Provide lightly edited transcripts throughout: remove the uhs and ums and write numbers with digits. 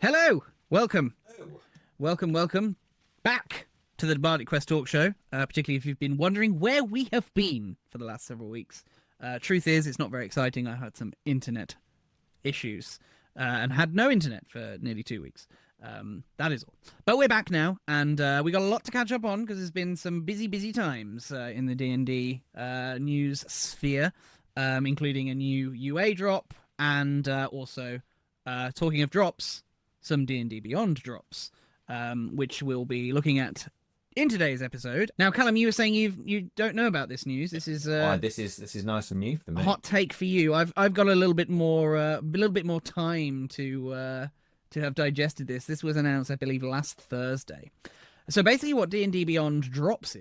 Hello, welcome, Oh. welcome back to the Bardic Quest Talk Show. Particularly if you've been wondering where we have been for the last several weeks. Truth is, it's not very exciting. I had some internet issues and had no internet for nearly 2 weeks. That is all. But we're back now, and we got a lot to catch up on because there's been some busy times in the D&D news sphere, including a new UA drop and also, talking of drops, some D&D Beyond drops, which we'll be looking at in today's episode. Now, Callum, you were saying you don't know about this news. This is This is nice and new for me. hot take for you. I've got a little bit more time to have digested this. This was announced, I believe, last Thursday. So basically, what D&D Beyond drops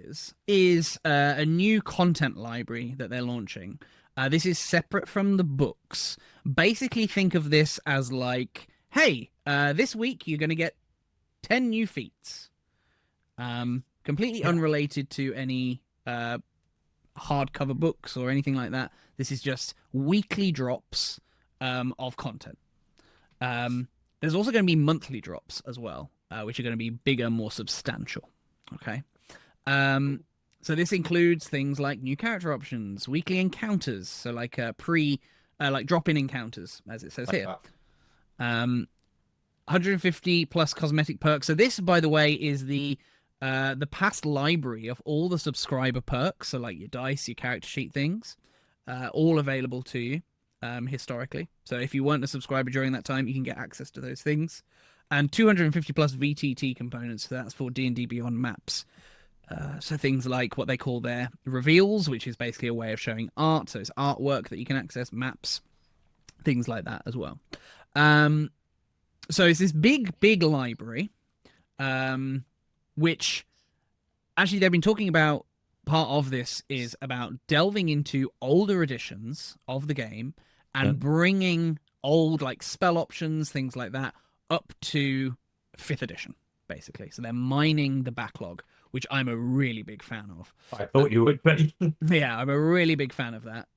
is a new content library that they're launching. This is separate from the books. Basically, think of this as like, hey, this week you're going to get 10 new feats. Completely unrelated to any hardcover books or anything like that. This is just weekly drops of content. There's also going to be monthly drops as well, which are going to be bigger, more substantial. Okay. So this includes things like new character options, weekly encounters, so like like drop-in encounters, as it says here. 150 plus cosmetic perks. So this, by the way, is the past library of all the subscriber perks. So like your dice, your character sheet things, all available to you historically. So if you weren't a subscriber during that time, you can get access to those things. And 250 plus VTT components. So that's for D&D Beyond maps. So things like what they call their reveals, which is basically a way of showing art. So it's artwork that you can access, maps, things like that as well. So it's this big library, which actually they've been talking about. Part of this is about delving into older editions of the game and bringing old like spell options, things like that, up to 5th edition, basically. So they're mining the backlog, which I'm a really big fan of. I thought you would be. Yeah, I'm a really big fan of that.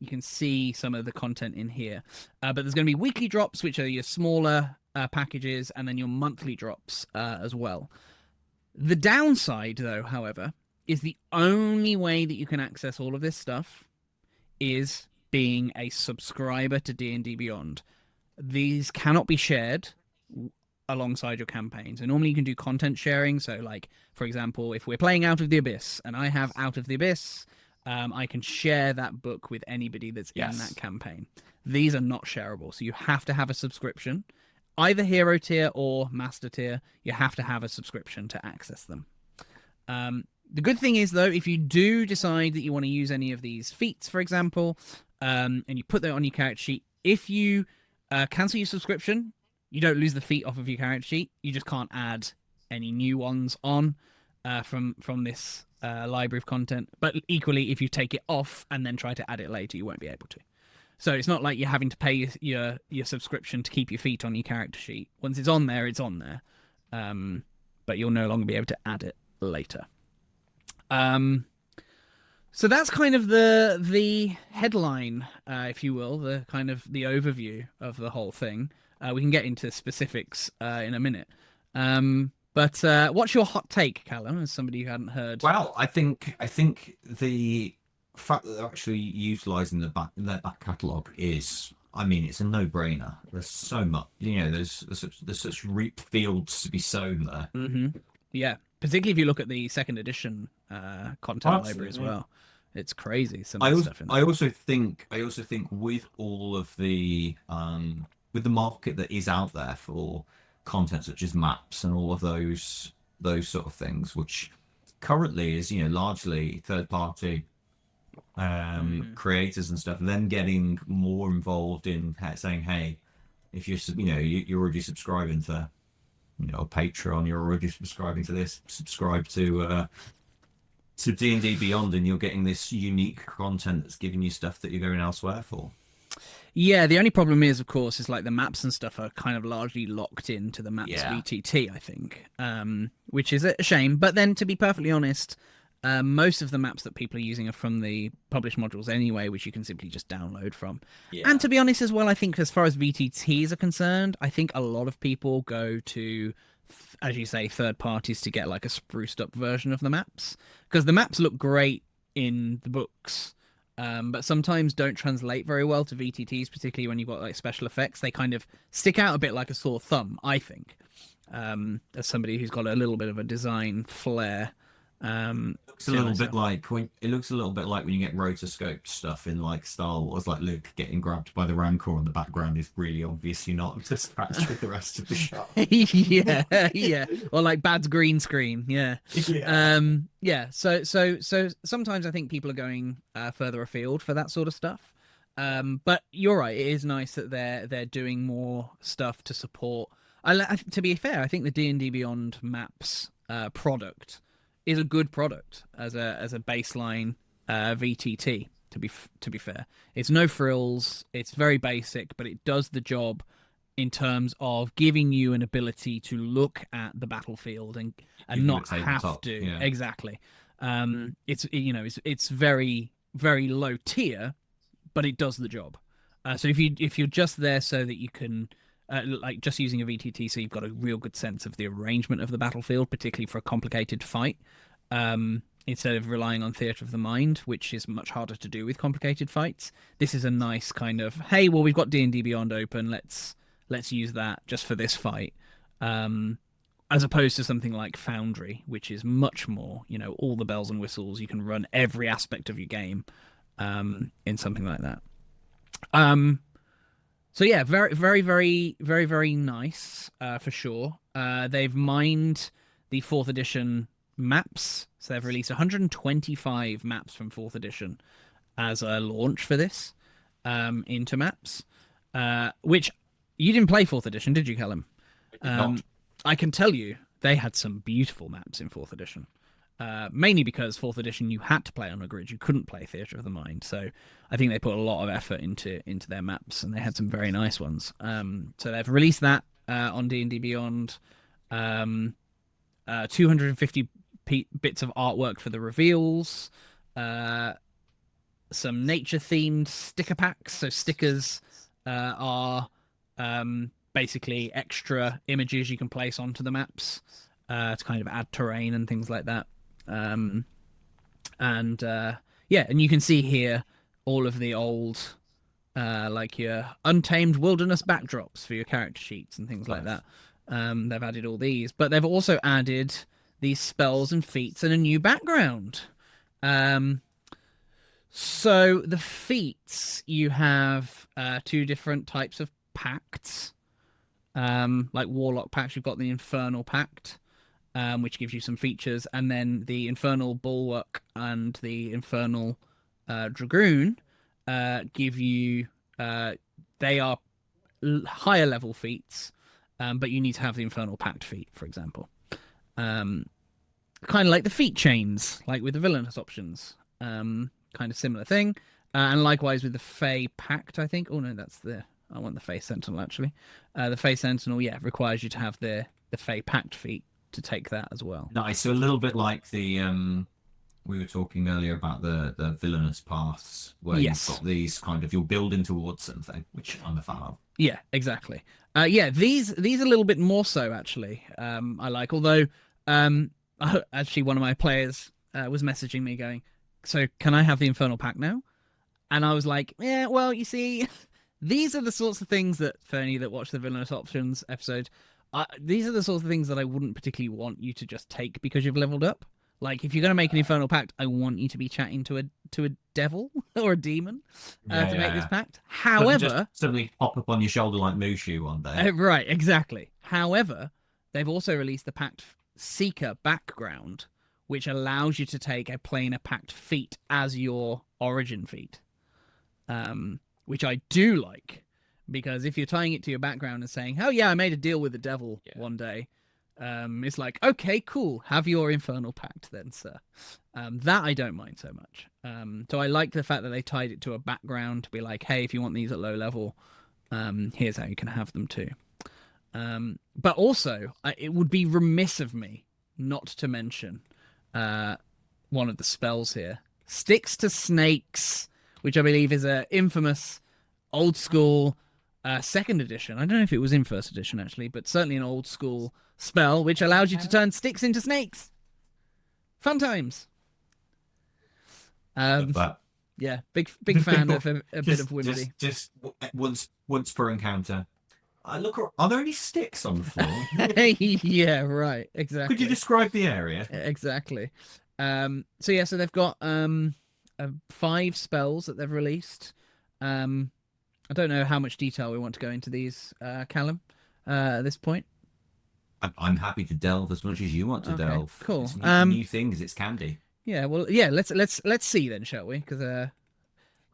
You can see some of the content in here. But there's going to be weekly drops, which are your smaller packages, and then your monthly drops as well. The downside, though, however, is the only way that you can access all of this stuff is being a subscriber to D&D Beyond. These cannot be shared alongside your campaigns. And normally you can do content sharing. So like, for example, if we're playing Out of the Abyss and I have Out of the Abyss, I can share that book with anybody that's in that campaign. These are not shareable. So you have to have a subscription, either hero tier or master tier. You have to have a subscription to access them. The good thing is, though, if you do decide that you want to use any of these feats, for example, and you put that on your character sheet, if you cancel your subscription, you don't lose the feat off of your character sheet. You just can't add any new ones on from this library of content. But equally, if you take it off and then try to add it later, you won't be able to. So it's not like you're having to pay your subscription to keep your feat on your character sheet. Once it's on there, it's on there. But you'll no longer be able to add it later. So that's kind of the headline, if you will, the kind of the overview of the whole thing. We can get into specifics in a minute. But what's your hot take, Callum, as somebody who hadn't heard? Well, I think the fact that they're actually utilising their back catalogue is, I mean, it's a no-brainer. There's so much, there's such reap fields to be sown there. Mm-hmm. Yeah, particularly if you look at the 2nd edition content library as well. It's crazy. Some of the stuff in there. I also think with all of the with the market that is out there for content such as maps and all of those sort of things, which currently is largely third party creators and stuff, then getting more involved in saying, hey, if you're already subscribing to Patreon, you're already subscribing to this, subscribe to D&D Beyond, and you're getting this unique content that's giving you stuff that you're going elsewhere for. Yeah, the only problem is, of course, is like the maps and stuff are kind of largely locked into the maps VTT, I think, which is a shame. But then, to be perfectly honest, Most of the maps that people are using are from the published modules anyway, which you can simply just download from. Yeah. And to be honest as well, I think as far as VTTs are concerned, I think a lot of people go to, as you say, third parties to get like a spruced up version of the maps, because the maps look great in the books, but sometimes don't translate very well to VTTs, particularly when you've got like special effects. They kind of stick out a bit like a sore thumb, I think, as somebody who's got a little bit of a design flair. Looks a little bit like when it looks a little bit like when you get rotoscoped stuff in like Star Wars, like Luke getting grabbed by the Rancor and the background is really obviously not to scratch with the rest of the shot. Yeah, or like Bad's green screen. Yeah. So sometimes I think people are going further afield for that sort of stuff. But you're right, it is nice that they're doing more stuff to support. To be fair, I think the D&D Beyond maps product is a good product as a baseline VTT. To be fair, it's no frills, it's very basic, but it does the job in terms of giving you an ability to look at the battlefield and not have to. Yeah. Exactly. It's very, very low tier, but it does the job. So if you're just there so that you can like just using a VTT, so you've got a real good sense of the arrangement of the battlefield, particularly for a complicated fight, instead of relying on theatre of the mind, which is much harder to do with complicated fights. This is a nice kind of, hey, well, we've got D&D Beyond open, let's use that just for this fight, as opposed to something like Foundry, which is much more, all the bells and whistles. You can run every aspect of your game in something like that. So yeah, very, very, very, very, very nice for sure. They've mined the 4th edition maps, so they've released 125 maps from 4th edition as a launch for this into maps, which you didn't play 4th edition, did you, Callum? I can tell you they had some beautiful maps in 4th edition. Mainly because 4th edition you had to play on a grid, you couldn't play Theatre of the Mind, so I think they put a lot of effort into their maps, and they had some very nice ones. So they've released that on D&D Beyond, 250 bits of artwork for the reveals, some nature themed sticker packs. So stickers are basically extra images you can place onto the maps to kind of add terrain and things like that. And you can see here all of the old like your Untamed Wilderness backdrops for your character sheets and things like that. They've added all these, but they've also added these spells and feats and a new background. So the feats, you have 2 different types of pacts. Like Warlock pacts, you've got the Infernal Pact, which gives you some features, and then the Infernal Bulwark and the Infernal Dragoon give you they are higher level feats, but you need to have the Infernal Pact feat, for example. Kind of like the feat chains, like with the villainous options. Kind of similar thing. And likewise with the Fey Pact, I think. Oh no, I want the Fey Sentinel, actually. The Fey Sentinel, requires you to have the Fey Pact feat to take that as well. Nice. So a little bit like the we were talking earlier about the villainous paths, where you've got these kind of, you're building towards something, which I'm a fan of. Yeah, exactly. These a little bit more so, actually. I like, although actually one of my players was messaging me going, so can I have the Infernal Pact now? And I was like, yeah, well, you see, these are the sorts of things that, for any that watch the Villainous Options episode, these are the sorts of things that I wouldn't particularly want you to just take because you've leveled up. Like, if you're going to make an Infernal Pact, I want you to be chatting to a devil or a demon to make this pact. However, just suddenly pop up on your shoulder like Mushu one day. Right, exactly. However, they've also released the Pact Seeker background, which allows you to take a planar Pact feat as your origin feat, which I do like, because if you're tying it to your background and saying, oh yeah, I made a deal with the devil one day, it's like, okay, cool, have your Infernal Pact then, sir. That I don't mind so much. So I like the fact that they tied it to a background to be like, hey, if you want these at low level, here's how you can have them too. But also, it would be remiss of me not to mention one of the spells here. Sticks to Snakes, which I believe is a infamous old school second edition. I don't know if it was in first edition actually, but certainly an old school spell which allows you to turn sticks into snakes. Fun times. Yeah, big fan of a bit of Whimsy. Just once per encounter. Are there any sticks on the floor? Yeah, right. Exactly. Could you describe the area? Exactly. So they've got 5 spells that they've released. I don't know how much detail we want to go into these, Callum, at this point. I'm happy to delve as much as you want to delve. Cool. It's new things. It's candy. Yeah. Well, yeah. Let's see then, shall we? Because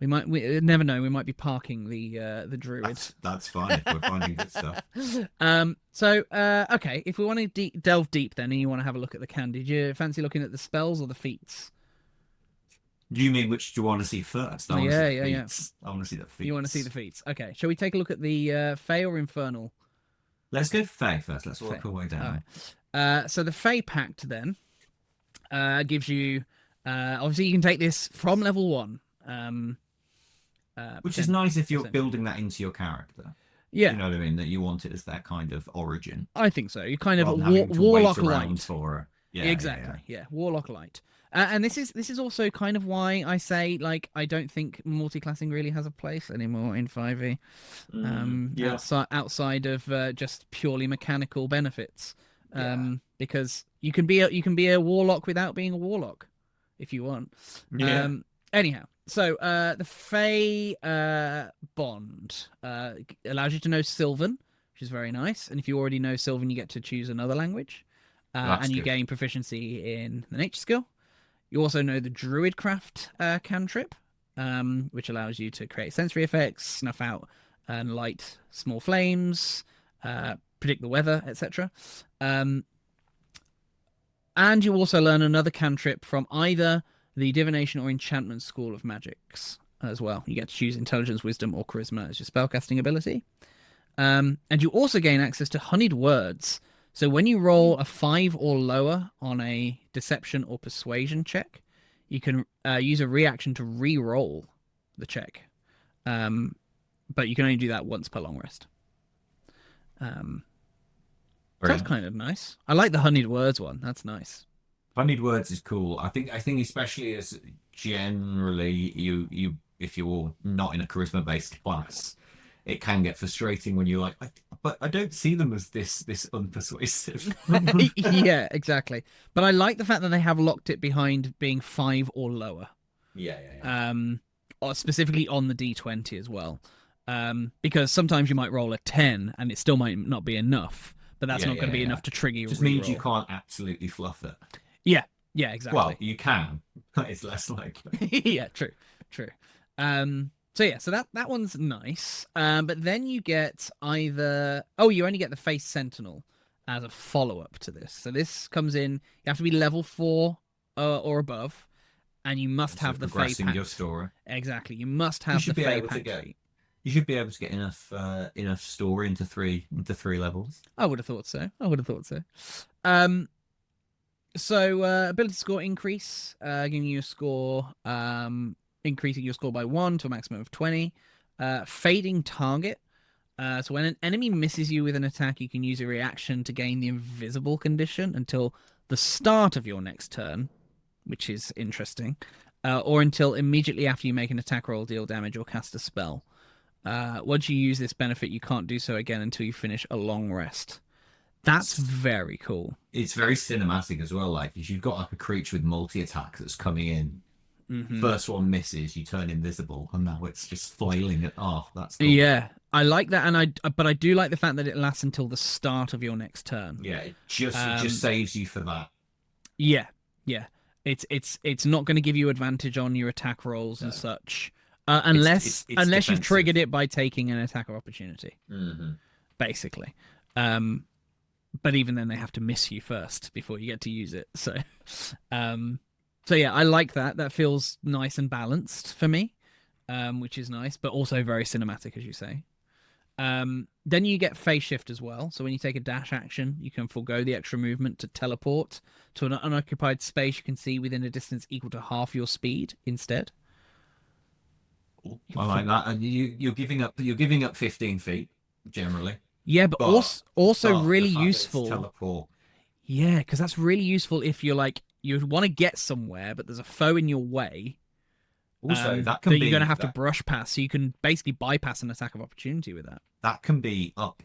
we never know. We might be parking the druid. That's fine if we're finding good stuff. Okay. If we want to delve deep, then, and you want to have a look at the candy, do you fancy looking at the spells or the feats? Do you mean which do you want to see first? Yeah. I want to see the feats. You want to see the feats? Okay. Shall we take a look at the Fey or Infernal? Let's go Fey first. Let's work our way down. Right. So the Fey Pact then gives you. Obviously, you can take this from level 1. Which is nice if you're building that into your character. Yeah. You know what I mean? That you want it as that kind of origin. I think so. You kind of Warlock light. For yeah, exactly. Yeah. Warlock light. And this is also kind of why I say, like, I don't think multi-classing really has a place anymore in 5e. Outside of just purely mechanical benefits. Because you can be a warlock without being a warlock if you want. Yeah. Anyhow, so the Fey bond allows you to know Sylvan, which is very nice. And if you already know Sylvan, you get to choose another language. And you gain proficiency in the nature skill. You also know the Druidcraft cantrip, which allows you to create sensory effects, snuff out and light small flames, predict the weather, etc. And you also learn another cantrip from either the Divination or Enchantment School of Magics as well. You get to choose Intelligence, Wisdom, or Charisma as your spellcasting ability. And you also gain access to Honeyed Words. So when you roll a 5 or lower on a Deception or Persuasion check, you can use a reaction to re-roll the check. But you can only do that once per long rest. That's kind of nice. I like the Honeyed Words one. That's nice. Honeyed Words is cool. I think especially as generally you if you're not in a charisma based class, it can get frustrating when you're like, but I don't see them as this unpersuasive. Yeah, exactly. But I like the fact that they have locked it behind being 5 or lower. Yeah. Or specifically on the D20 as well. Because sometimes you might roll a 10 and it still might not be enough, but that's not going to be enough to trigger your Just means you can't absolutely fluff it. Yeah, exactly. Well, you can, but it's less likely. Yeah, true. So that one's nice. But then you get you only get the Face Sentinel as a follow-up to this. So this comes in, you have to be level 4 or above, and you must have the Fey Pact. Your story. Exactly. You must have the Fey Pact. You should be able to get enough story into three levels. I would have thought so. So ability score increase, giving you a score, increasing your score by 1 to a maximum of 20. Fading target. So when an enemy misses you with an attack, you can use a reaction to gain the invisible condition until the start of your next turn, which is interesting, or until immediately after you make an attack roll, deal damage, or cast a spell. Once you use this benefit, you can't do so again until you finish a long rest. That's very cool. It's very cinematic as well. Like, if you've got like a creature with multi-attack that's coming in, first one misses, you turn invisible, and now it's just flailing it off. That's cool. Yeah, I like that, but I do like the fact that it lasts until the start of your next turn. Yeah, it just saves you for that. Yeah. It's not going to give you advantage on your attack rolls and such. Unless you've triggered it by taking an attack of opportunity, basically. But even then, they have to miss you first before you get to use it. So yeah, I like that. That feels nice and balanced for me, which is nice, but also very cinematic, as you say. Then you get phase shift as well. So when you take a dash action, you can forego the extra movement to teleport to an unoccupied space you can see within a distance equal to half your speed instead. I like that. And you're giving up 15 feet generally, Yeah, but but also the really fact that it's useful. teleport. Yeah, because that's really useful if you're like you want to get somewhere, but there's a foe in your way Also, that that can you're going to be have to brush past. So you can basically bypass an attack of opportunity with that. that can be up.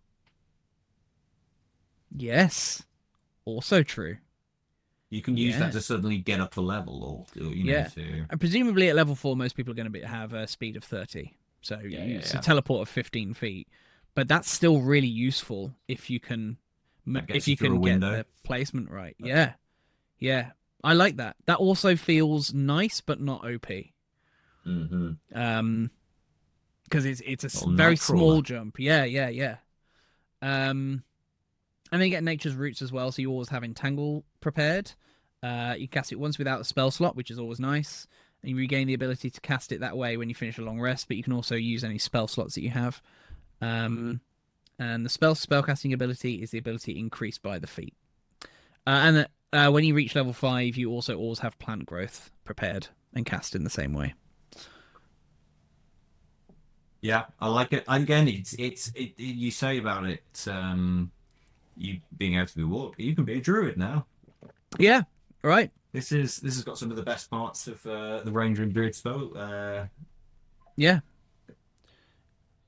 Yes, also true. You can use Yeah. that to suddenly get up a level, or you know, Yeah, to and presumably at level 4, most people are going to have a speed of 30, so it's a teleport of 15 feet. But that's still really useful if you can, that if gets you you through a can get window. the placement right. Yeah, yeah, I like that. That also feels nice, but not OP. Because it's a very small jump. Yeah, yeah, yeah. And then you get Nature's Roots as well, so you always have Entangle prepared. You cast it once without a spell slot, which is always nice. And you regain the ability to cast it that way when you finish a long rest, but you can also use any spell slots that you have. And the spellcasting ability is the ability increased by the feat. And when you reach level 5, you also always have Plant Growth prepared and cast in the same way. Yeah, I like it. Again, you say about it, you being able to be walk. You can be a druid now. Yeah, right. This has got some of the best parts of the ranger and druid spell. Yeah.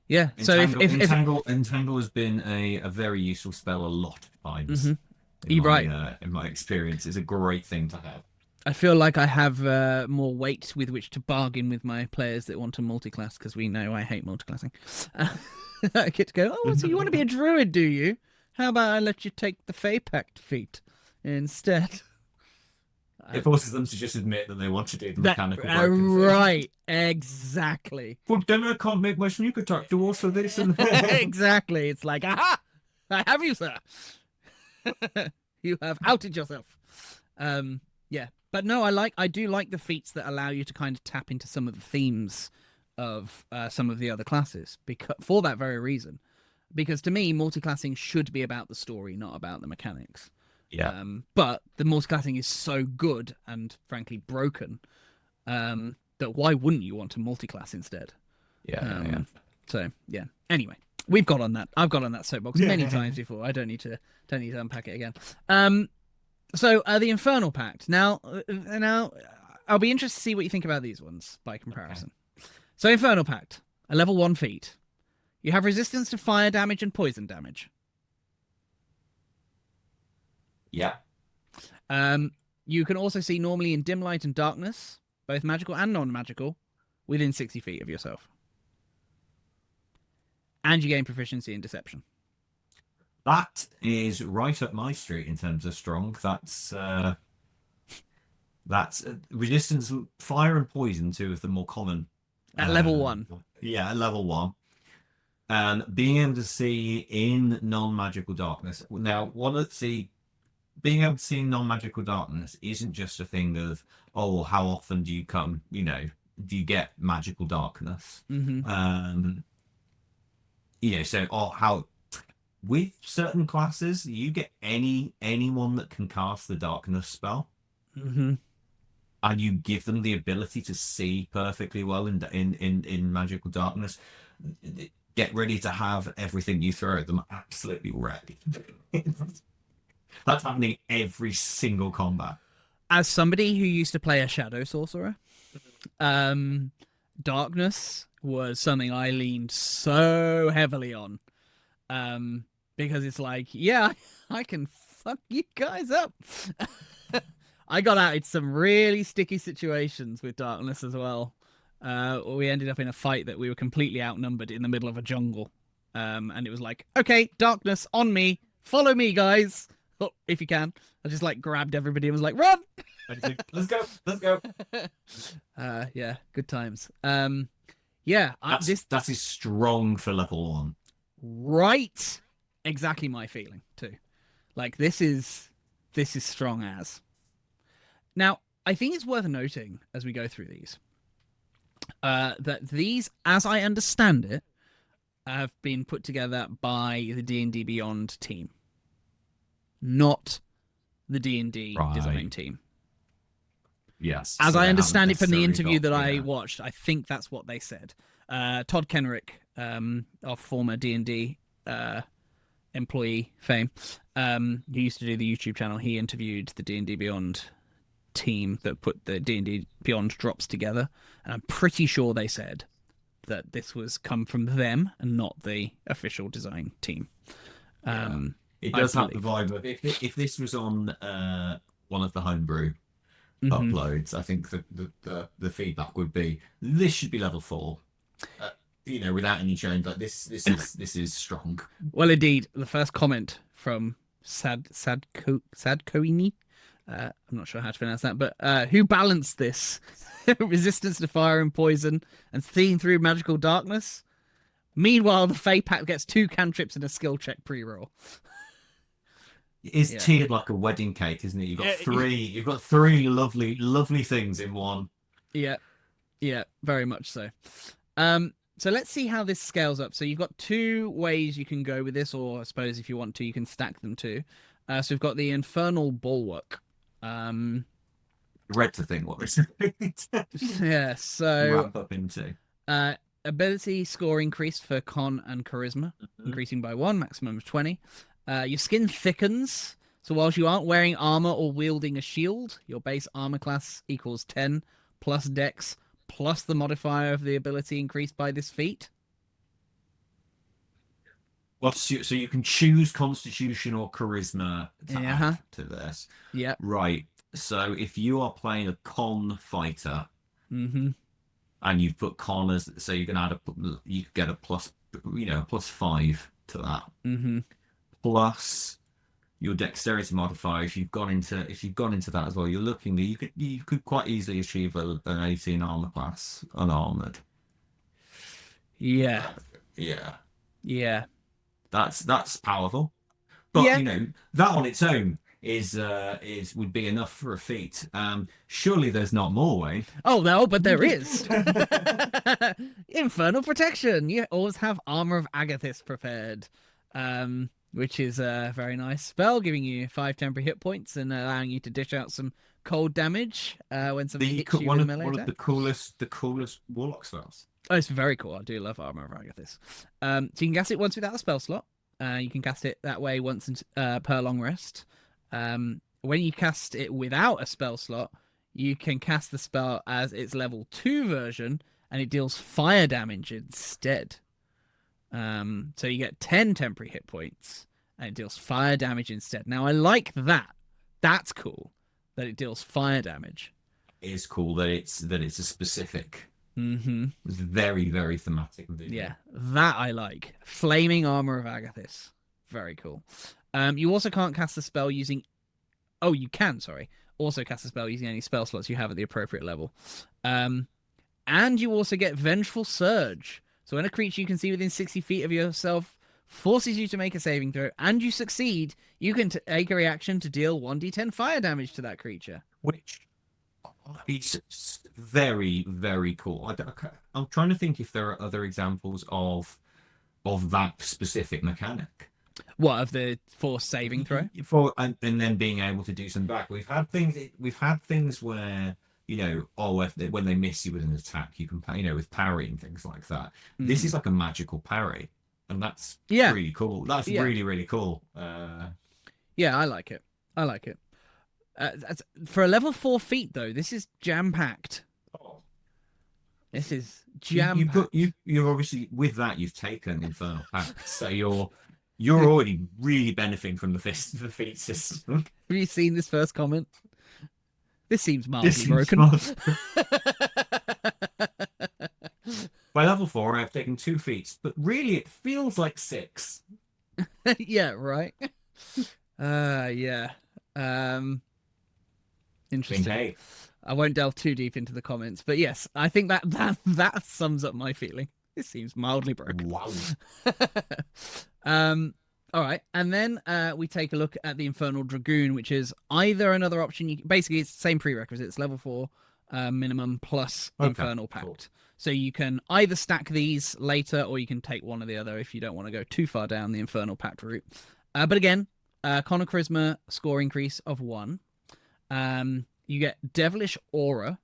Yeah. So Entangle has been a very useful spell a lot of times. In my experience, it's a great thing to have. I feel like I have more weight with which to bargain with my players that want to multiclass, because we know I hate multiclassing. I get to go, oh, so you want to be a druid, do you? How about I let you take the Pact feat instead? It forces them to just admit that they want to do the mechanical broken right, exactly. But then I can't make my sneak attack do also this and exactly. It's like, aha! I have you, sir. You have outed yourself. Yeah. But no, I do like the feats that allow you to kind of tap into some of the themes of some of the other classes, because for that very reason. Because to me, multiclassing should be about the story, not about the mechanics. Yeah. But the multiclassing is so good and frankly broken that why wouldn't you want to multiclass instead? Yeah. So yeah. Anyway, we've got on that. I've got on that soapbox many times before. I don't need to unpack it again. So the Infernal Pact. Now, I'll be interested to see what you think about these ones by comparison. Okay. So Infernal Pact, a level 1 feat. You have resistance to fire damage and poison damage. Yeah. You can also see normally in dim light and darkness, both magical and non-magical, within 60 feet of yourself. And you gain proficiency in deception. That is right up my street in terms of strong. That's resistance, fire and poison, two of the more common. At level 1. Yeah, at level 1. And being able to see in non-magical darkness. Now, being able to see in non-magical darkness isn't just a thing of, oh, how often do you do you get magical darkness? Mm-hmm. How with certain classes you get anyone that can cast the darkness spell, mm-hmm. and you give them the ability to see perfectly well in magical darkness. Get ready to have everything you throw at them absolutely wrecked. That's happening every single combat. As somebody who used to play a shadow sorcerer, darkness was something I leaned so heavily on. Because it's like, yeah, I can fuck you guys up. I got out in some really sticky situations with darkness as well. We ended up in a fight that we were completely outnumbered in the middle of a jungle. And it was like, okay, darkness on me. Follow me, guys. Oh, if you can. I just grabbed everybody and was like, run! Let's go. Yeah, good times. Yeah. That is strong for level 1. Right. Exactly my feeling too. This is strong as. Now, I think it's worth noting as we go through these, that these, as I understand it, have been put together by the D&D Beyond team, not the D&D design Right. team. Yes. As so I they haven't understand it from the necessarily interview got- that I yeah. watched, I think that's what they said. Todd Kenrick, our former D&D employee fame, who used to do the YouTube channel, he interviewed the D&D Beyond team that put the D&D Beyond drops together, and I'm pretty sure they said that this was come from them and not the official design team. It I does have the believe. vibe of if this was on one of the homebrew Mhm. uploads, I think the feedback would be this should be level 4. Without any change. Like this is strong. Well, indeed, the first comment from Sadkoini, I'm not sure how to pronounce that, but who balanced this resistance to fire and poison and seeing through magical darkness? Meanwhile, the Fey Pact gets 2 cantrips and a skill check pre-roll. It's Yeah. tiered like a wedding cake, isn't it? You've got Yeah, three. You've got 3 lovely, lovely things in one. Yeah, yeah, very much so. So let's see how this scales up. So you've got 2 ways you can go with this, or I suppose if you want to, you can stack them too. So we've got the Infernal Bulwark. Read to think what this Yeah, so ramp up into. ability score increased for con and charisma, increasing by 1, maximum of 20. Your skin thickens, so whilst you aren't wearing armor or wielding a shield, your base armor class equals 10 plus dex plus the modifier of the ability increased by this feat. Well, so you can choose Constitution or Charisma to add to this. Yeah. Right. So if you are playing a con fighter, Mm-hmm. and you've put con as, so you can add you get a plus, +5 to that. Mm-hmm. Plus your dexterity modifier. If you've gone into that as well, you're looking that you could quite easily achieve an 18 armor class unarmored. Yeah. Yeah. Yeah. That's powerful. But Yeah. that on its own is would be enough for a feat. Surely there's not more, Wayne. Oh no, but there is. Infernal protection. You always have Armor of Agathis prepared, which is a very nice spell, giving you 5 temporary hit points and allowing you to dish out some cold damage when something hits you with a melee one attack. of the coolest warlock spells. Oh, it's very cool. I do love Armor of Agathis. So you can cast it once without a spell slot. You can cast it that way once per long rest. When you cast it without a spell slot, you can cast the spell as its level 2 version, and it deals fire damage instead. So you get 10 temporary hit points, and it deals fire damage instead. Now, I like that. That's cool, that it deals fire damage. It is cool that it's a specific. Mm-hmm. It's very, very thematic indeed. Yeah, that I like. Flaming Armor of Agathis. Very cool. You also can't cast the spell using... Oh, you can, sorry. Also cast the spell using any spell slots you have at the appropriate level. And you also get Vengeful Surge. So when a creature you can see within 60 feet of yourself forces you to make a saving throw, and you succeed, you can take a reaction to deal 1d10 fire damage to that creature. Which is very, very cool. I'm trying to think if there are other examples of that specific mechanic. What, of the force saving throw? And then being able to do some back. We've had things where when they miss you with an attack, you can with parry and things like that. This is like a magical parry, and that's really cool. That's really, really cool. Yeah, I like it. For a level 4 feat, though, this is jam-packed. This is jam-packed. You're obviously, with that, you've taken Infernal Pact, so you're already really benefiting from the feat system. Have you seen this first comment? This seems mildly broken. By level 4, I've taken 2 feats, but really it feels like 6. Yeah, right. Yeah. Interesting. Okay. I won't delve too deep into the comments, but yes, I think that sums up my feeling. This seems mildly broken. Wow. All right, and then we take a look at the Infernal Dragoon, which is either another option. Basically, it's the same prerequisite. It's level 4 minimum plus Infernal Pact. Cool. So you can either stack these later, or you can take one or the other if you don't want to go too far down the Infernal Pact route. But again, con charisma score increase of 1. You get Devilish Aura.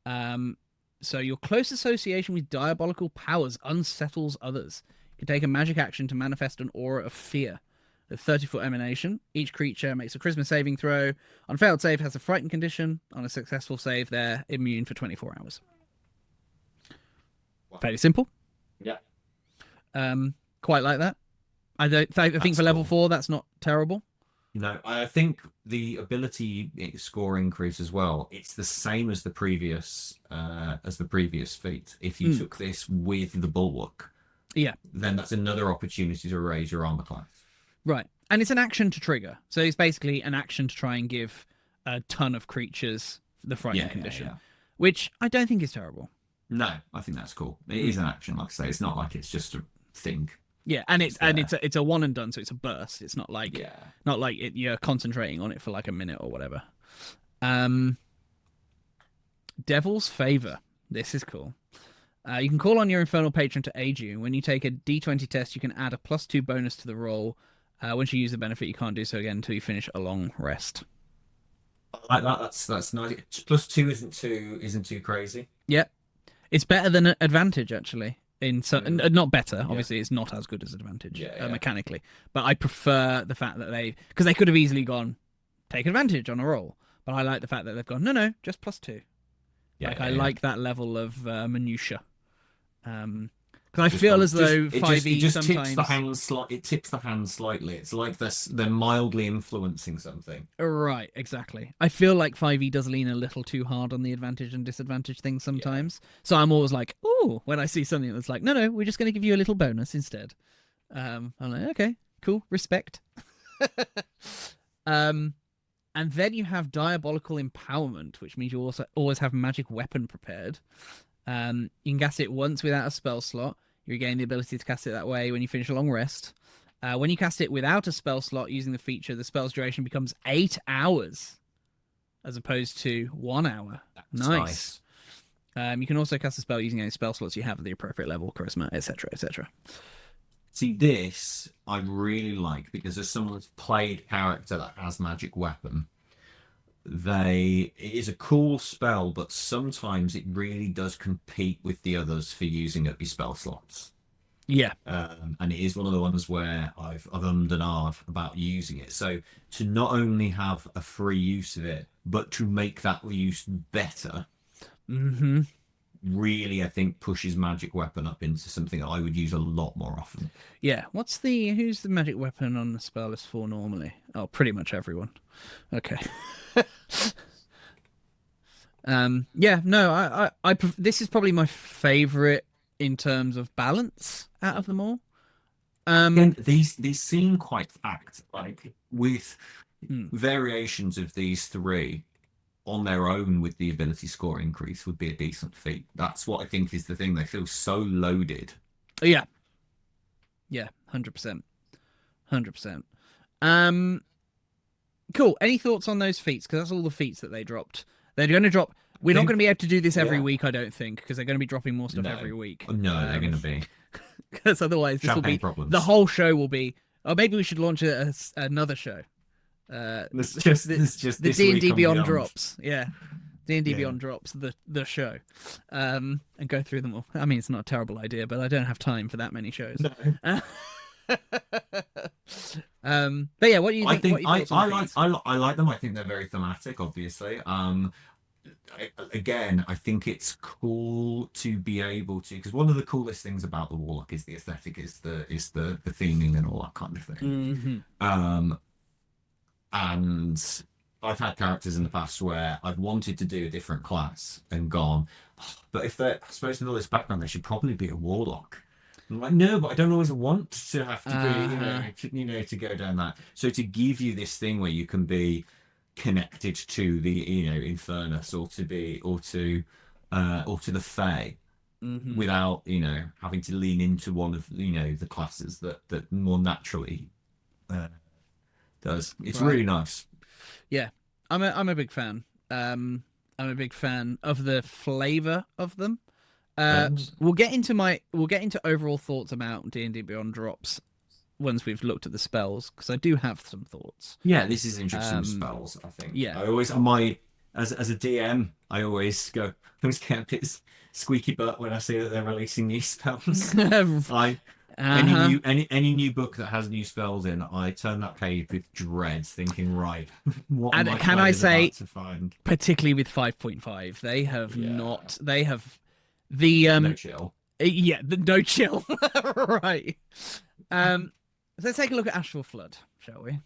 So your close association with diabolical powers unsettles others. You can take a magic action to manifest an aura of fear. A 30-foot emanation. Each creature makes a charisma saving throw. On a failed save, has a frightened condition. On a successful save, they're immune for 24 hours. Wow. Fairly simple. Yeah. Quite like that. I think for level 4, that's not terrible. No, I think the ability score increase as well. It's the same as the previous feat. If you took this with the bulwark, then that's another opportunity to raise your armor class. Right, and it's an action to trigger, so it's basically an action to try and give a ton of creatures the frightening condition, which I don't think is terrible. No, I think that's cool. It is an action, like I say. It's not like it's just a thing. Yeah, and it's a one and done, so it's a burst. It's not like you're concentrating on it for like a minute or whatever. Devil's Favor. This is cool. You can call on your Infernal Patron to aid you. When you take a D20 test, you can add a +2 bonus to the roll. Once you use the benefit, you can't do so again until you finish a long rest. I like that. That's nice. +2 isn't too crazy. Yep, it's better than advantage actually. Not better, obviously. It's not as good as advantage mechanically, but I prefer the fact that because they could have easily gone take advantage on a roll, but I like the fact that they've gone no, just +2. I like that level of minutia. Because I feel as though 5e sometimes tips the hand slightly. It's like they're mildly influencing something. Right, exactly. I feel like 5e does lean a little too hard on the advantage and disadvantage things sometimes. So I'm always like, oh, when I see something that's like, no, we're just going to give you a little bonus instead. I'm like, okay, cool, respect. And then you have Diabolical Empowerment, which means you also always have magic weapon prepared. You can cast it once without a spell slot. You regain the ability to cast it that way when you finish a long rest. When you cast it without a spell slot using the feature, the spell's duration becomes 8 hours as opposed to 1 hour. Nice. You can also cast a spell using any spell slots you have at the appropriate level, charisma, etc., etc. See, this I really like because as someone that's played character that has magic weapon, it is a cool spell, but sometimes it really does compete with the others for using up your spell slots. Yeah. And it is one of the ones where I've ummed and ahed about using it. So to not only have a free use of it, but to make that use better, really, I think, pushes magic weapon up into something that I would use a lot more often. Yeah. Who's the magic weapon on the spell list for normally? Oh, pretty much everyone. Okay. This is probably my favorite in terms of balance out of them all. Again, these seem quite packed, like with variations of these three on their own with the ability score increase would be a decent feat. That's what I think is the thing. They feel so loaded. Yeah 100%. Cool. Any thoughts on those feats? Because that's all the feats that they dropped. They're going to drop. We're not going to be able to do this every week, I don't think, because they're going to be dropping more stuff every week. No, they're going to be. Because otherwise, this will be problems. The whole show will be. Oh, maybe we should launch another show. The D&D Beyond drops. Yeah, D&D Beyond drops the show, and go through them all. I mean, it's not a terrible idea, but I don't have time for that many shows. No. But yeah, what do you think? I like them. I think they're very thematic, obviously. I think it's cool to be able to, because one of the coolest things about the Warlock is the aesthetic, is the theming and all that kind of thing. And I've had characters in the past where I've wanted to do a different class and gone, but if they're supposed to know this background, they should probably be a Warlock. I'm like, no, but I don't always want to have to be, to go down that. So to give you this thing where you can be connected to the, Infernus or to the Fae, without, having to lean into one of, the classes that more naturally does. It's really nice. Yeah, I'm a big fan. I'm a big fan of the flavor of them. Spells? we'll get into overall thoughts about D&D Beyond drops once we've looked at the spells, because I do have some thoughts. Yeah, this is interesting with Um, spells, I think. yeah. I always, on my, as a DM, I always get a bit squeaky butt when I see that they're releasing new spells. I, Uh-huh. any new book that has new spells in, I turn that page with dread, thinking, right, what And am I can I players say, about to find? particularly with 5.5, Yeah, they have the no chill. yeah, the no chill. Right. Let's take a look at Astral Flood, shall we?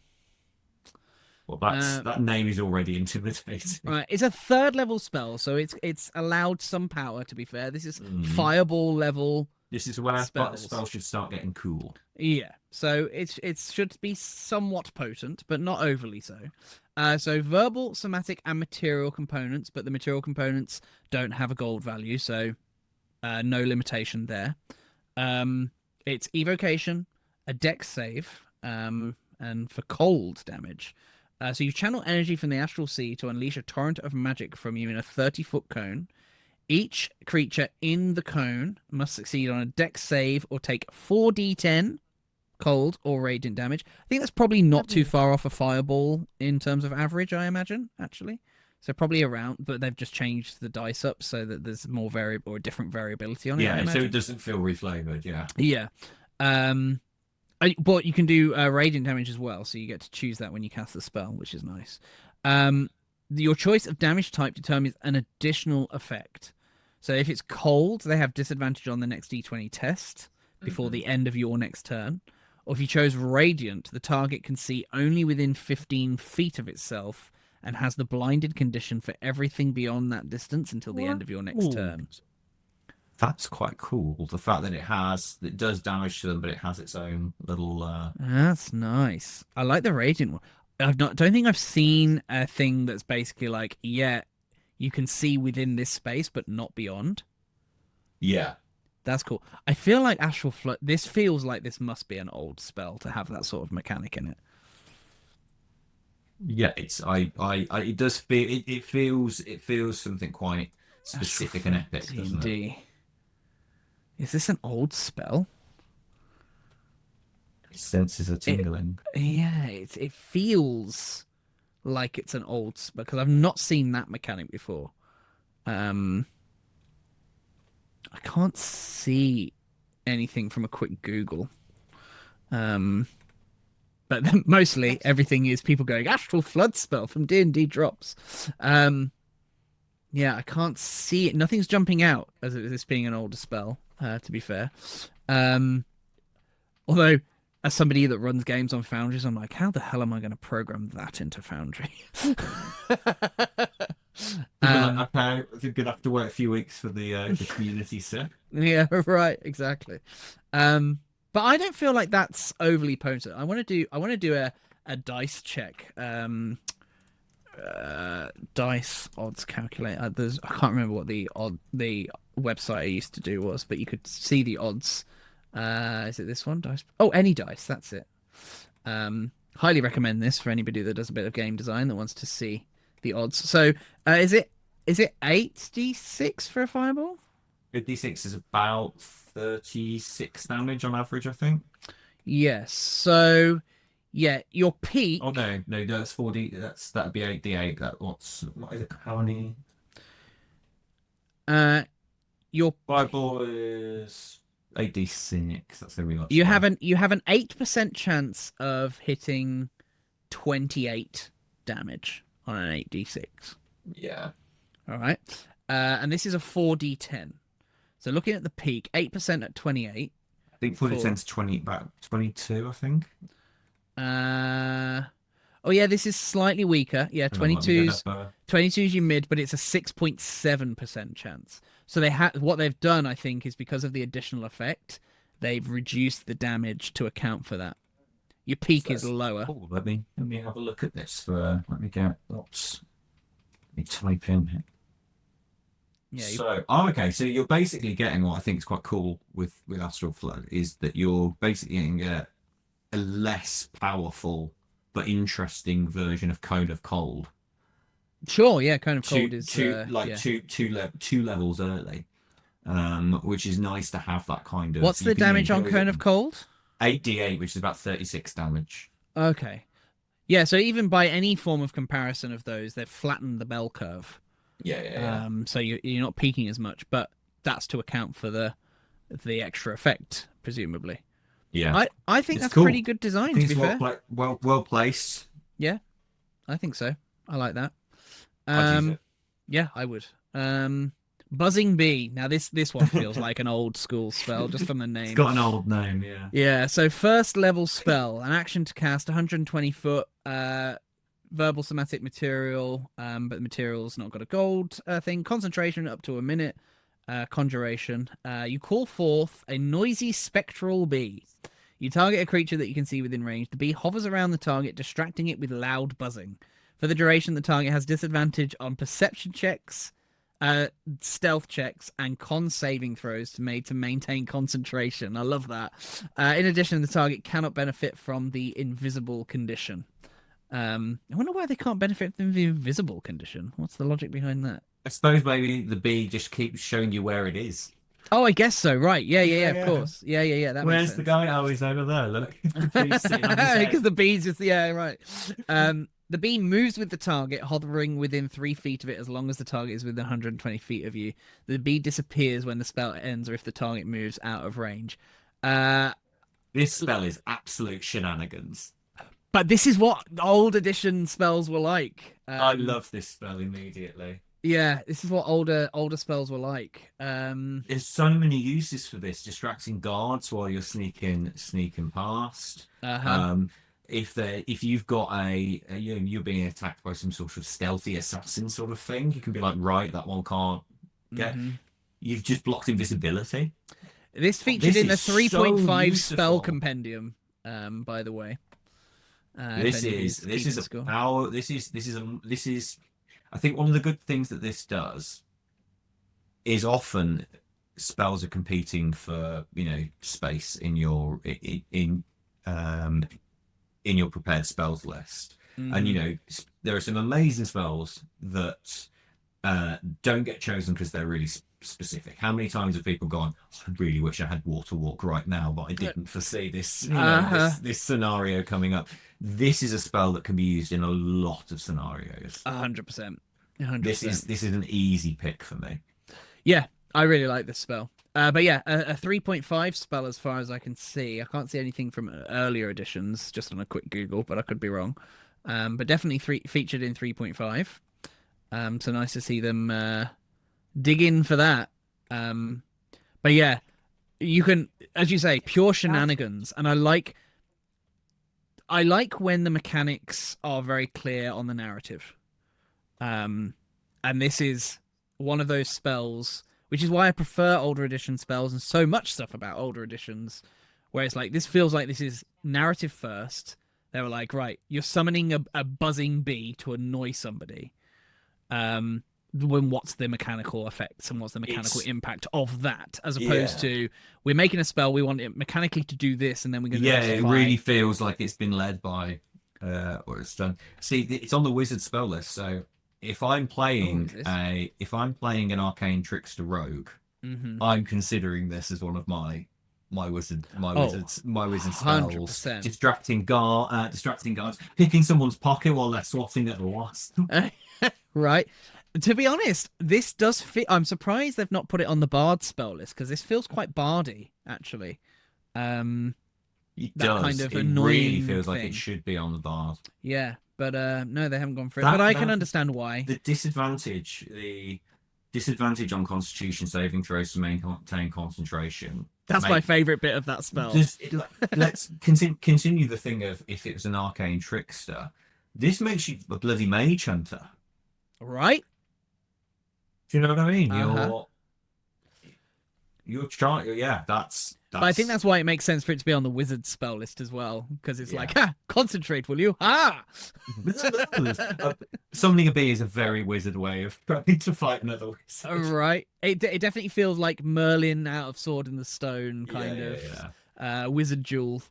Well, Uh, that name is already intimidating. right, it's a third level spell, so it's allowed some power. To be fair, this is Mhm. fireball level This is where spells. spells should start getting cool. Yeah, so it should be somewhat potent, but not overly so. So verbal, somatic, and material components, but the material components don't have a gold value, so no limitation there. It's evocation, a dex save, and for cold damage. So you channel energy from the astral sea to unleash a torrent of magic from you in a 30-foot cone. Each creature in the cone must succeed on a dex save or take 4d10 cold or radiant damage. I think that's probably not too far off a fireball in terms of average, I imagine, actually. So probably around, but they've just changed the dice up so that there's more variable or different variability on it. I Yeah, so imagine. it doesn't feel reflavored. Yeah. Yeah. But you can do radiant damage as well, so you get to choose that when you cast the spell, which is nice. Your choice of damage type determines an additional effect. So if it's cold, they have disadvantage on the next d20 test before the end of your next turn. Or if you chose radiant, the target can see only within 15 feet of itself and has the blinded condition for everything beyond that distance until the end of your next turn. That's quite cool. The fact that it does damage to them, but it has its own little. That's nice. I like the radiant one. Don't think I've seen a thing that's basically like, yeah, you can see within this space, but not beyond. Yeah. That's cool. I feel like Astral Flood. This feels like this must be an old spell to have that sort of mechanic in it. Yeah, it does feel it feels something quite specific and epic, doesn't it? D&D. Is this an old spell? Senses are tingling. Yeah, it feels like it's an old spell because I've not seen that mechanic before. I can't see anything from a quick Google. But then mostly everything is people going Astral Flood spell from D&D drops. Yeah, I can't see it. Nothing's jumping out as this being an older spell, to be fair. Although, as somebody that runs games on Foundries, I'm like, how the hell am I going to program that into Foundry? Okay, I'm gonna have to wait a few weeks for the community set. Yeah, right, exactly. But I don't feel like that's overly potent. I want to do a dice check. Dice odds calculator. I can't remember what the website I used to do was, but you could see the odds. Is it this one? Dice. Oh, any dice. That's it. Highly recommend this for anybody that does a bit of game design that wants to see the odds. So, is it 8d6 for a fireball? 56 is about 36 damage on average, I think. Yes. So, yeah, your peak. Oh no, that's 4d. That'd be 8d8. What is it? How many? Your Fireball is 8d6. That's a real. you have an 8% chance of hitting 28 damage on an 8d6. Yeah. All right. And this is a 4d10. So looking at the peak, 8% at 28. I think 4d10's 20, about 22, I think. Oh yeah, this is slightly weaker. Yeah, 22's your mid, but it's a 6.7% chance. So what they've done, I think, is because of the additional effect, they've reduced the damage to account for that. Your peak is lower. Cool. Let me have a look at this. Let me get oops. Let me type in here. Yeah. Okay. So you're basically getting what I think is quite cool with Astral Flood is that you're basically getting a less powerful but interesting version of Cone of Cold. Sure. Yeah. Cone of Cold is two levels early. which is nice to have that kind of. What's the damage on Cone of Cold? 8d8, which is about 36 damage. Okay. Yeah, so even by any form of comparison of those, they've flattened the bell curve. Yeah. So you're not peaking as much, but that's to account for the extra effect, presumably. Yeah. I think It's that's cool. pretty good design, to be fair. Well placed. Yeah, I think so. I like that. I'd use it. Yeah, I would. Buzzing Bee. Now this one feels like an old school spell just from the name. It's got an old name, yeah. Yeah, so first level spell, an action to cast 120 foot verbal somatic material, but the material's not got a gold thing. Concentration up to a minute. Conjuration. You call forth a noisy spectral bee. You target a creature that you can see within range. The bee hovers around the target, distracting it with loud buzzing. For the duration, the target has disadvantage on perception checks, stealth checks, and con saving throws to maintain concentration. I love that. In addition, the target cannot benefit from the invisible condition. I wonder why they can't benefit from the invisible condition. What's the logic behind that? I suppose maybe the bee just keeps showing you where it is. Oh, I guess so. Right. Yeah, of course. Yeah. That Where's makes sense. the guy? Oh, he's over there. Look. Because the bee's just, yeah, right. The bee moves with the target, hovering within 3 feet of it as long as the target is within 120 feet of you. The bee disappears when the spell ends or if the target moves out of range. This spell is absolute shenanigans. But this is what old edition spells were like. I love this spell immediately. Yeah, this is what older spells were like. There's so many uses for this. Distracting guards while you're sneaking past. If you've got you're being attacked by some sort of stealthy assassin sort of thing, you can be like, right, that one can't get. You've just blocked invisibility. This featured in the 3.5 spell compendium, by the way. This is I think one of the good things that this does is often spells are competing for, space in your prepared spells list. And there are some amazing spells that don't get chosen because they're really specific. How many times have people gone, I really wish I had Water Walk right now, but I didn't foresee this this scenario coming up. This is a spell that can be used in a lot of scenarios. 100%. This is an easy pick for me. Yeah, I really like this spell. But yeah, a 3.5 spell as far as I can see. I can't see anything from earlier editions, just on a quick Google, but I could be wrong. But definitely featured in 3.5. So nice to see them dig in for that. But yeah, you can, as you say, pure shenanigans. And I like when the mechanics are very clear on the narrative. And this is one of those spells, which is why I prefer older edition spells and so much stuff about older editions, where it's like, this feels like this is narrative first. They were like, right, you're summoning a buzzing bee to annoy somebody. When what's the mechanical effects and what's the mechanical impact of that, as opposed to we're making a spell, we want it mechanically to do this, and then we're going to it really feels like it's been led by or it's done. See, it's on the wizard spell list, so if I'm playing an arcane trickster rogue, I'm considering this as one of my wizard spells. 100%. Distracting guards, picking someone's pocket while they're swatting at the wasp. Right. To be honest, this does fit. I'm surprised they've not put it on the Bard spell list, because this feels quite bardy, actually. It does. Kind of it annoying really feels thing. like it should be on the Bard. Yeah, but no, they haven't gone for it. But I can understand why. The disadvantage on Constitution saving throws to maintain concentration. That's my favourite bit of that spell. Let's continue the thing of, if it was an arcane trickster, this makes you a bloody mage hunter. Right? Do you know what I mean? You're trying. Yeah, that's. But I think that's why it makes sense for it to be on the wizard spell list as well, because it's like, concentrate, will you? Summoning a bee is a very wizard way of trying to fight another wizard. Right. It definitely feels like Merlin out of Sword in the Stone kind of wizard duel.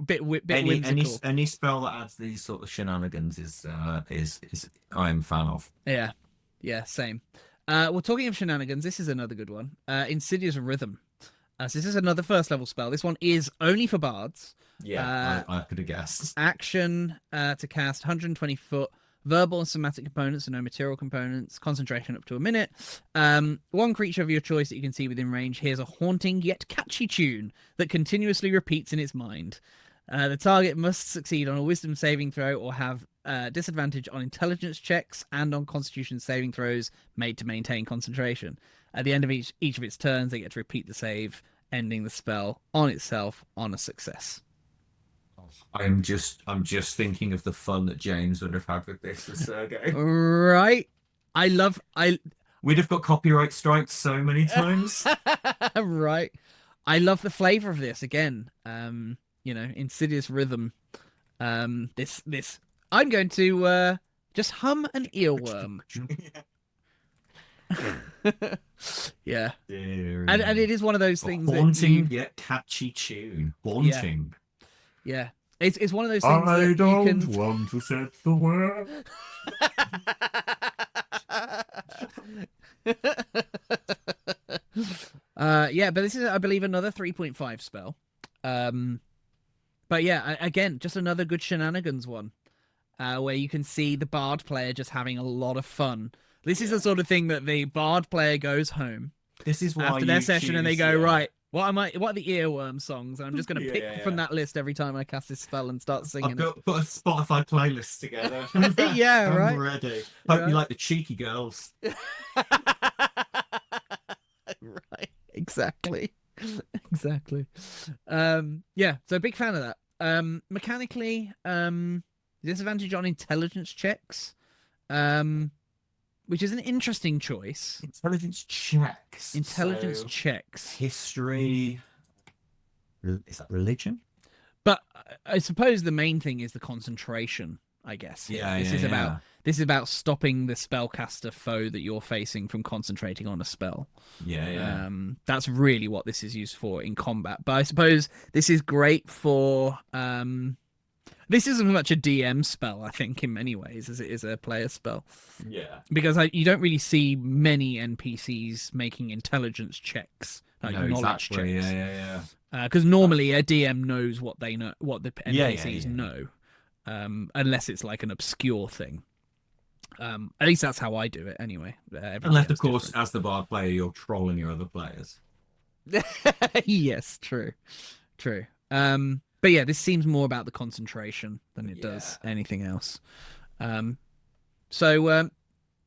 bit whimsical. Any spell that adds these sort of shenanigans is I'm a fan of. Yeah, same. Well, talking of shenanigans, this is another good one. Insidious Rhythm. So this is another first level spell. This one is only for bards. Yeah, I could have guessed. Action to cast 120 foot. Verbal and somatic components, and no material components. Concentration up to a minute. One creature of your choice that you can see within range hears a haunting yet catchy tune that continuously repeats in its mind. The target must succeed on a wisdom saving throw or have disadvantage on intelligence checks and on constitution saving throws made to maintain concentration. At the end of each of its turns, they get to repeat the save, ending the spell on itself on a success. I'm just thinking of the fun that James would have had with this with Sergey. Right. We'd have got copyright strikes so many times. Right. I love the flavor of this again. Insidious Rhythm. This I'm going to just hum an earworm. Yeah. And it is one of those things haunting yet catchy tune. Haunting. Yeah. It's one of those things I don't want to set the world. But this is, I believe, another 3.5 spell. But yeah, again, just another good shenanigans one, where you can see the bard player just having a lot of fun. This is the sort of thing that the bard player goes home. This is why after their session and they go, right, what are the earworm songs? And I'm just going to pick from that list every time I cast this spell and start singing. I've got a Spotify playlist together. Yeah, I'm right. ready. Hope you like the cheeky girls. Right. Exactly. So big fan of that. Mechanically, disadvantage on intelligence checks, which is an interesting choice. Intelligence checks. Checks. History. Is that religion? But I suppose the main thing is the concentration, I guess. This is about stopping the spellcaster foe that you're facing from concentrating on a spell. Yeah. That's really what this is used for in combat. But I suppose this is great for this isn't much a DM spell, I think, in many ways, as it is a player spell. Yeah. Because you don't really see many NPCs making intelligence checks, knowledge checks. Yeah. Because normally a DM knows what they know, what the NPCs know, unless it's like an obscure thing. At least that's how I do it, anyway. Unless, of course, as the bard player, you're trolling your other players. Yes, true. But yeah, this seems more about the concentration than it does anything else. So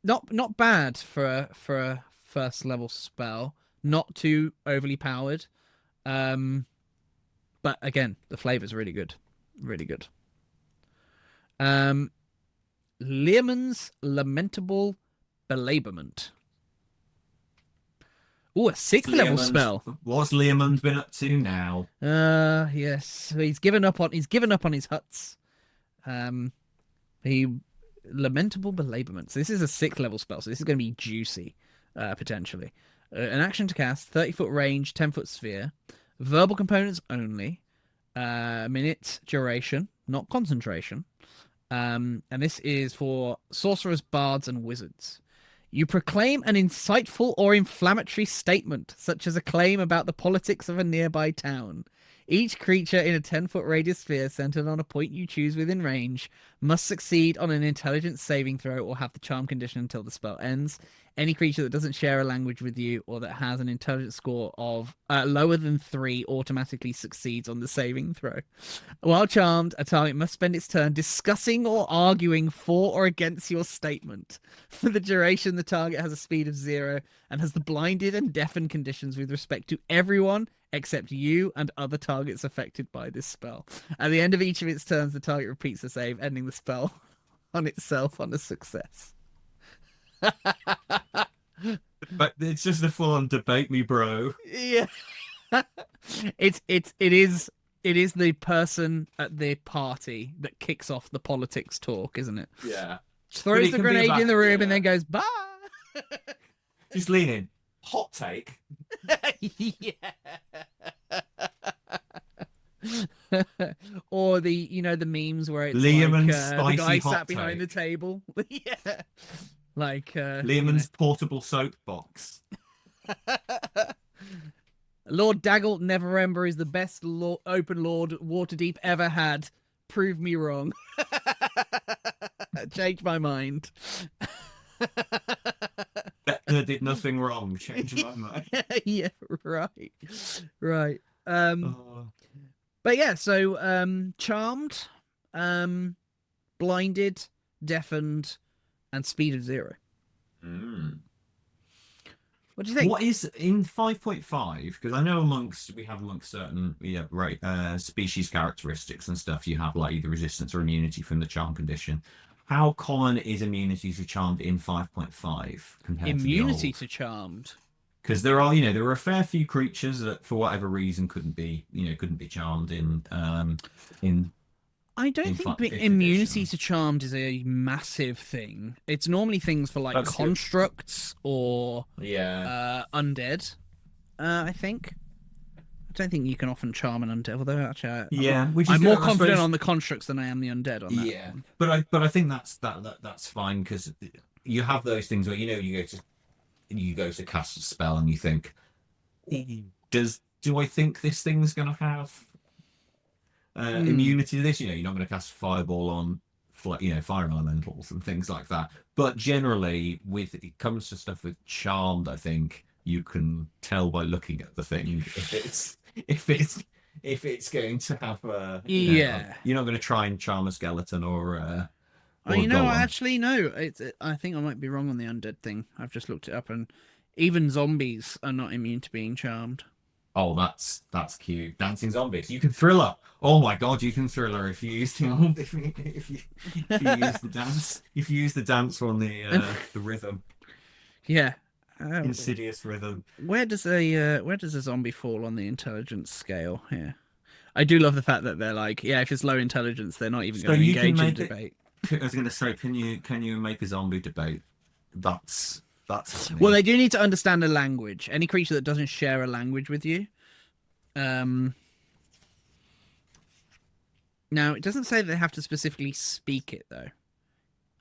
not bad for a first level spell. Not too overly powered. But again, the flavor's really good. Really good. Leomund's Lamentable Belabourment. Oh, a 6th level spell. What's Leomund been up to now? Yes. So he's given up on his huts. Lamentable Belabourment. So this is a 6th level spell, so this is going to be juicy, potentially. An action to cast, 30-foot range, 10-foot sphere. Verbal components only. Minute duration, not concentration. And this is for sorcerers, bards, and wizards. You proclaim an insightful or inflammatory statement, such as a claim about the politics of a nearby town. Each creature in a 10-foot radius sphere centered on a point you choose within range must succeed on an intelligence saving throw or have the charm condition until the spell ends. Any creature that doesn't share a language with you or that has an intelligence score of lower than 3 automatically succeeds on the saving throw. While charmed, a target must spend its turn discussing or arguing for or against your statement. For the duration, the target has a speed of 0 and has the blinded and deafened conditions with respect to everyone except you and other targets affected by this spell. At the end of each of its turns, the target repeats the save, ending the spell on itself on a success. But it's just a full-on debate me, bro. Yeah. It is the person at the party that kicks off the politics talk, isn't it? Yeah. Throws the grenade in the room and then goes, bye. Just lean in. Hot take. Yeah. Or the memes where it's Leomund like, the guy hot sat behind take. the table. Yeah. Like Leomund's portable soapbox. Lord Daggle Neverember is the best open lord Waterdeep ever had. Prove me wrong. Change my mind. Vecna did nothing wrong. Change my mind. Yeah, right. Right. Oh. But yeah, so charmed, blinded, deafened, and speed of 0. What do you think? What is in 5.5? Because I know we have amongst certain species characteristics and stuff, you have like either resistance or immunity from the charm condition. How common is immunity to charmed in 5.5 compared Immunity to to charmed? Because there are a fair few creatures that for whatever reason couldn't be charmed in I don't think immunity to charmed is a massive thing. It's normally things for like constructs or undead. I think. I don't think you can often charm an undead, although actually, I'm more confident on the constructs than I am the undead on that. Yeah, but I think that's fine because you have those things where you go to cast a spell and you think, do I think this thing's gonna have immunity to this? You're not going to cast fireball on fire elementals and things like that. But generally, when it comes to stuff with charmed, I think you can tell by looking at the thing if it's going to have you're not going to try and charm a skeleton or actually no. I think I might be wrong on the undead thing. I've just looked it up, and even zombies are not immune to being charmed. Oh, that's cute. Dancing zombies. You can thriller. Oh my god, you can thriller if you use the if you use the dance. If you use the dance on the rhythm. Yeah. Insidious rhythm. Where does a zombie fall on the intelligence scale here? I do love the fact that they're like, if it's low intelligence, they're not even going to engage in debate. I was going to say, can you make a zombie debate? That's well, they do need to understand a language. Any creature that doesn't share a language with you. Now, it doesn't say they have to specifically speak it, though.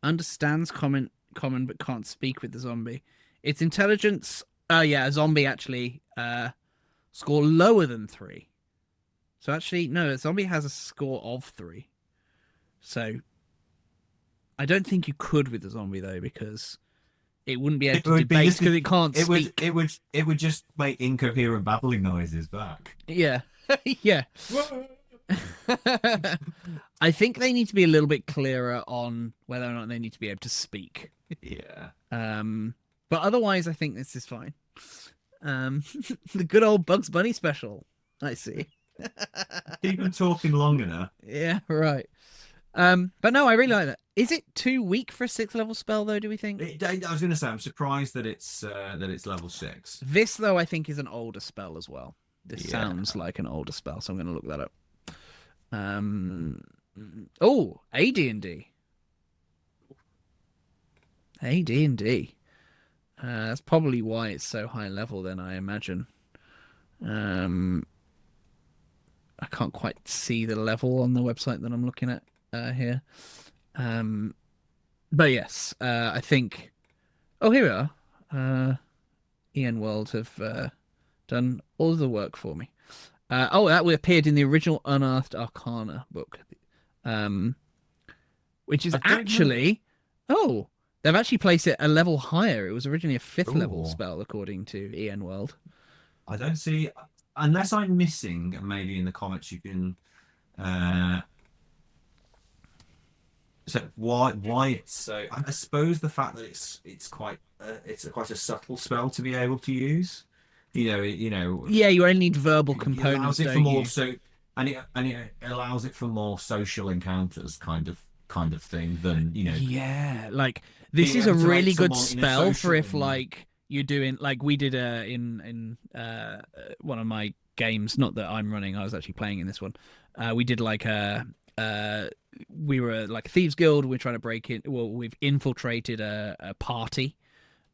Understands common but can't speak with the zombie. Its intelligence... a zombie actually score lower than 3. So actually, no, a zombie has a score of 3. So I don't think you could with the zombie, though, because... It wouldn't be able to debate because it can't speak. It would just make incoherent babbling noises back. Yeah. Yeah. I think they need to be a little bit clearer on whether or not they need to be able to speak. Yeah. But otherwise, I think this is fine. The good old Bugs Bunny special. I see. Keep them talking long enough. Yeah, right. But no, I really like that. Is it too weak for a 6th level spell, though, do we think? I was going to say, I'm surprised that it's level 6. This, though, I think is an older spell as well. This sounds like an older spell, so I'm going to look that up. AD&D. AD&D. That's probably why it's so high level, then, I imagine. I can't quite see the level on the website that I'm looking at here. But yes, I think... Oh, here we are. Ian World have done all of the work for me. That appeared in the original Unearthed Arcana book. Which is actually... Oh, they've actually placed it a level higher. It was originally a 5th level spell, according to Ian World. I don't see... Unless I'm missing, maybe in the comments you can... So why it's so? I suppose the fact that it's quite a subtle spell to be able to use. Yeah, you only need verbal components. It allows it for more and it allows it for more social encounters kind of thing than Yeah, like this is a really good spell for if like you're doing like we did in one of my games. Not that I'm running. I was actually playing in this one. We did like we were like a thieves guild. We're trying to break in. Well, we've infiltrated a party,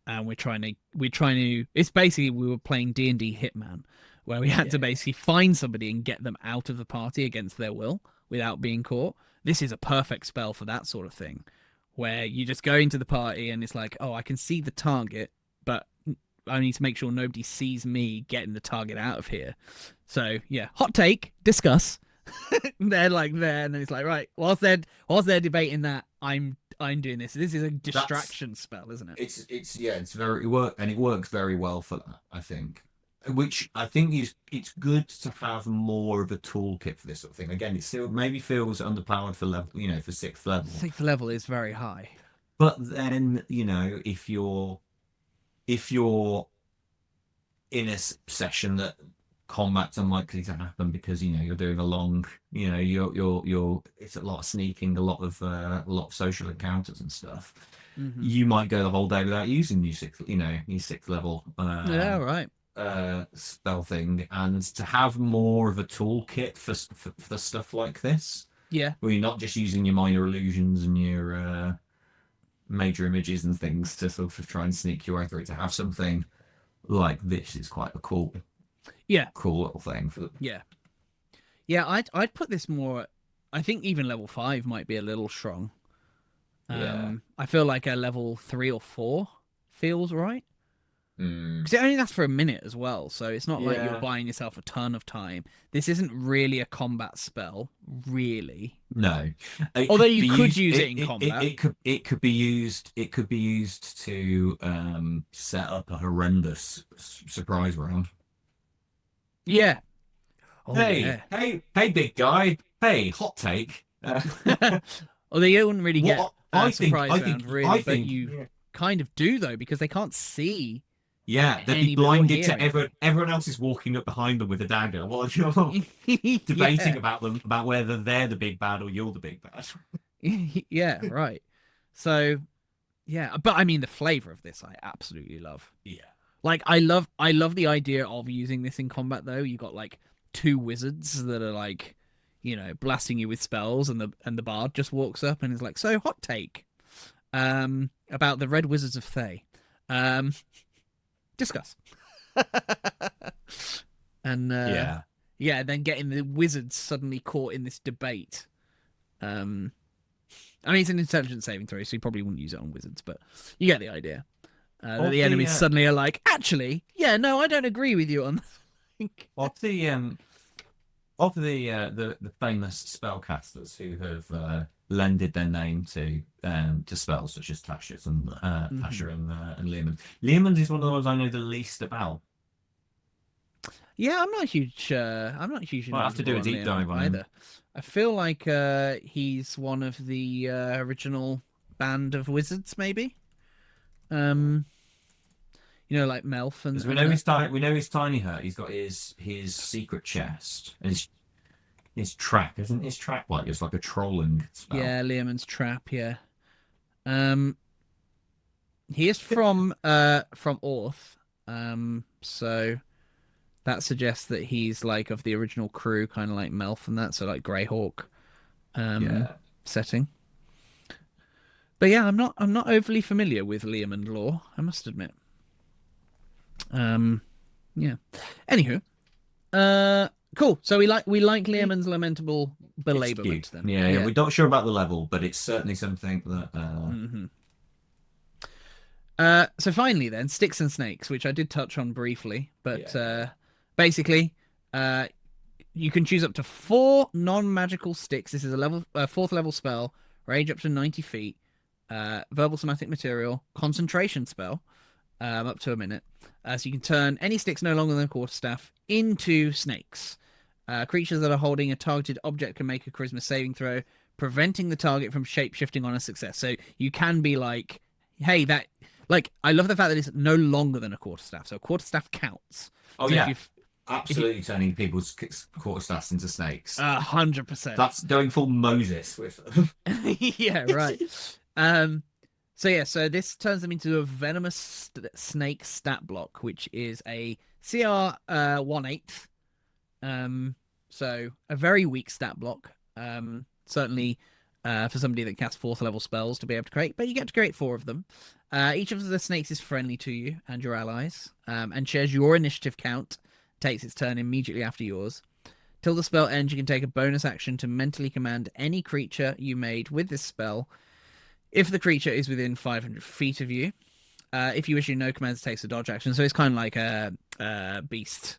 and we're trying to. It's basically we were playing D&D Hitman, where we had to basically find somebody and get them out of the party against their will without being caught. This is a perfect spell for that sort of thing, where you just go into the party and it's like, oh, I can see the target, but I need to make sure nobody sees me getting the target out of here. So yeah, hot take, discuss. They're like there, and then it's like, right, whilst they're debating that, I'm doing this. This is a distraction spell, isn't it? It's very it works very well for that, I think. Which I think is it's good to have more of a toolkit for this sort of thing. Again, it still maybe feels underpowered for level, for sixth level. Sixth level is very high. But then, if you're in a session that combat's unlikely to happen because you're doing a long, you're it's a lot of sneaking, a lot of social encounters and stuff. Mm-hmm. You might go the whole day without using your sixth level. Yeah, right. Spell thing, and to have more of a toolkit for stuff like this. Yeah. Where you're not just using your minor illusions and your major images and things to sort of try and sneak your way through. To have something like this is quite a cool little thing for yeah I'd put this more, I think even level 5 might be a little strong. I feel like a level 3 or 4 feels right, because it only lasts for a minute as well, so it's not like you're buying yourself a ton of time. This isn't really a combat spell, really. No, although you could use it in combat. It could be used to set up a horrendous surprise round. Yeah. Oh, hey, big guy. Hey, hot take. Although you wouldn't really get a surprise round, really, but you kind of do, though, because they can't see. Yeah, they'd be blinded to everyone else is walking up behind them with a dagger while you're debating about whether they're the big bad or you're the big bad. Yeah, right. So, yeah, but I mean, the flavor of this I absolutely love. Yeah. Like, I love the idea of using this in combat, though. You got like 2 wizards that are like, blasting you with spells, and the bard just walks up and is like, "So, hot take, about the Red Wizards of Thay, discuss." And then getting the wizards suddenly caught in this debate. I mean, it's an intelligence saving throw, so you probably wouldn't use it on wizards, but you get the idea. That the enemies suddenly are like, actually, no, I don't agree with you on that. Of the famous spellcasters who have lended their name to spells such as Tasha and Leomund. Leomund is one of the ones I know the least about. Yeah, I'm not huge. I'm not huge. I have to do a deep dive on either. him. I feel like he's one of the original band of wizards, maybe. Like Melf and. We know his tiny hut. He's got his secret chest and his trap. Isn't his trap like it's like a trolling spell? Yeah, Leomund's trap. Yeah. He is from Orth. So that suggests that he's like of the original crew, kind of like Melf and that. So like Greyhawk, setting. But yeah, I'm not overly familiar with Leomund lore, I must admit. Yeah. Anywho, cool. So we like Leomund's lamentable belabourment then. Yeah, we're not sure about the level, but it's certainly something that. So finally, then, sticks and snakes, which I did touch on briefly, but basically, you can choose up to 4 non-magical sticks. This is a level 4th level spell, range up to 90 feet. Verbal somatic material, concentration spell, up to a minute. So you can turn any sticks no longer than a quarterstaff into snakes. Creatures that are holding a targeted object can make a charisma saving throw, preventing the target from shape-shifting on a success. So you can be like, hey, that... Like, I love the fact that it's no longer than a quarterstaff. So a quarterstaff counts. Oh, so yeah. Absolutely turning people's quarterstaffs into snakes. 100%. That's going full Moses with them. Yeah, right. So this turns them into a venomous snake stat block, which is a CR 1/8. So a very weak stat block. Certainly for somebody that casts 4th level spells to be able to create, but you get to create 4 of them. Each of the snakes is friendly to you and your allies, and shares your initiative count. Takes its turn immediately after yours. Till the spell ends, you can take a bonus action to mentally command any creature you made with this spell If the creature is within 500 feet of you, if you issue no commands, it takes a dodge action. So it's kind of like a beast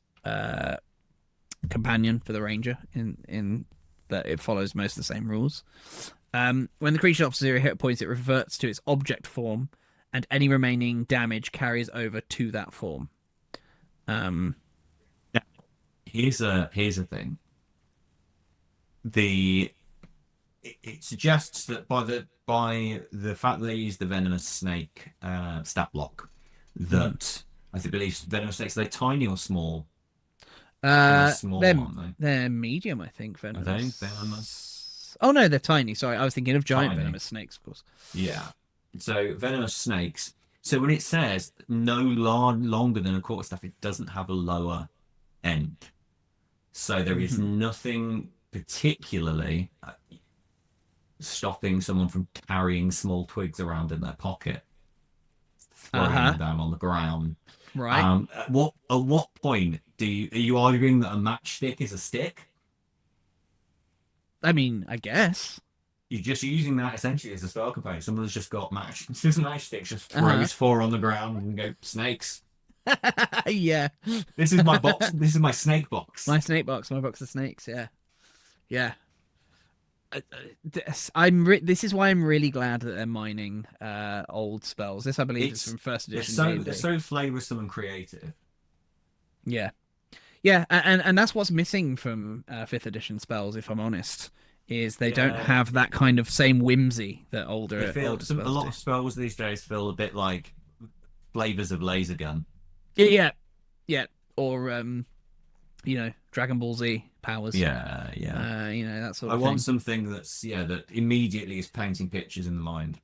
companion for the ranger in that it follows most of the same rules. When the creature drops 0 hit points, it reverts to its object form, and any remaining damage carries over to that form. Now, here's a thing. It suggests that by the fact that they use the venomous snake stat block, that I believe venomous snakes, are they tiny or small? Small, aren't they? They're medium, I think. Are they venomous? Oh no, they're tiny. Sorry, I was thinking of giant venomous snakes, of course. Yeah. So venomous snakes. So when it says no longer than a quarterstaff, it doesn't have a lower end. So there is nothing particularly stopping someone from carrying small twigs around in their pocket, throwing them down on the ground. Right. At what point are you arguing that a matchstick is a stick? I mean, I guess. You're just using that essentially as a spell component. Someone's just got matchsticks, just throws 4 on the ground and go, snakes. Yeah. This is my box. This is my snake box. My snake box. My box of snakes. Yeah. Yeah. This is why I'm really glad that they're mining old spells. This, I believe, is from first edition. They're so flavoursome and creative. Yeah. Yeah, and that's what's missing from 5th edition spells, if I'm honest, is they don't have that kind of same whimsy that older spells a lot of spells these days feel a bit like flavors of laser gun. Yeah, or Dragon Ball Z powers. Yeah. That sort of thing. I want something that immediately is painting pictures in the mind.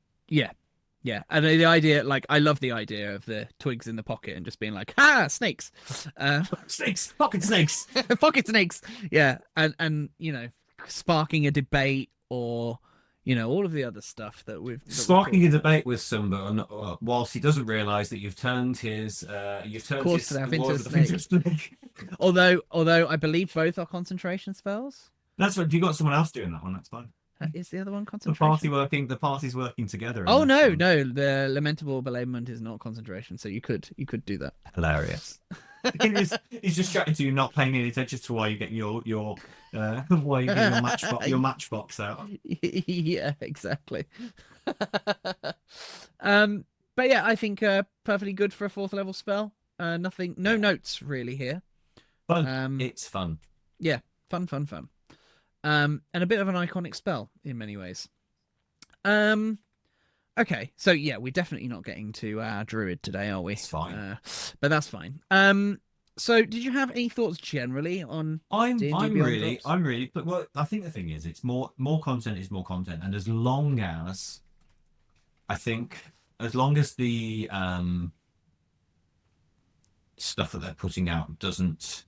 Yeah, and the idea, like, I love the idea of the twigs in the pocket and just being like, snakes, snakes, pocket snakes, pocket snakes. Yeah, and sparking a debate or all of the other stuff that we've sparking a debate with someone whilst he doesn't realise that you've turned his into a snake. although I believe both are concentration spells. That's what you got. Someone else doing that one. That's fine. Is the other one concentration? The party's working together. Oh no, the lamentable belamement is not concentration, so you could do that. Hilarious. he's just chatting to you, not paying any attention to why you get your why you get your matchbox out. Yeah, exactly. But yeah, I think perfectly good for a 4th level spell. No notes really here. Fun. It's fun. Yeah, fun. And a bit of an iconic spell in many ways. Okay, so yeah, we're definitely not getting to our druid today, are we? It's fine, but that's fine. So did you have any thoughts generally on? I'm really. Well, I think the thing is, it's more content is more content, and as long as the stuff that they're putting out doesn't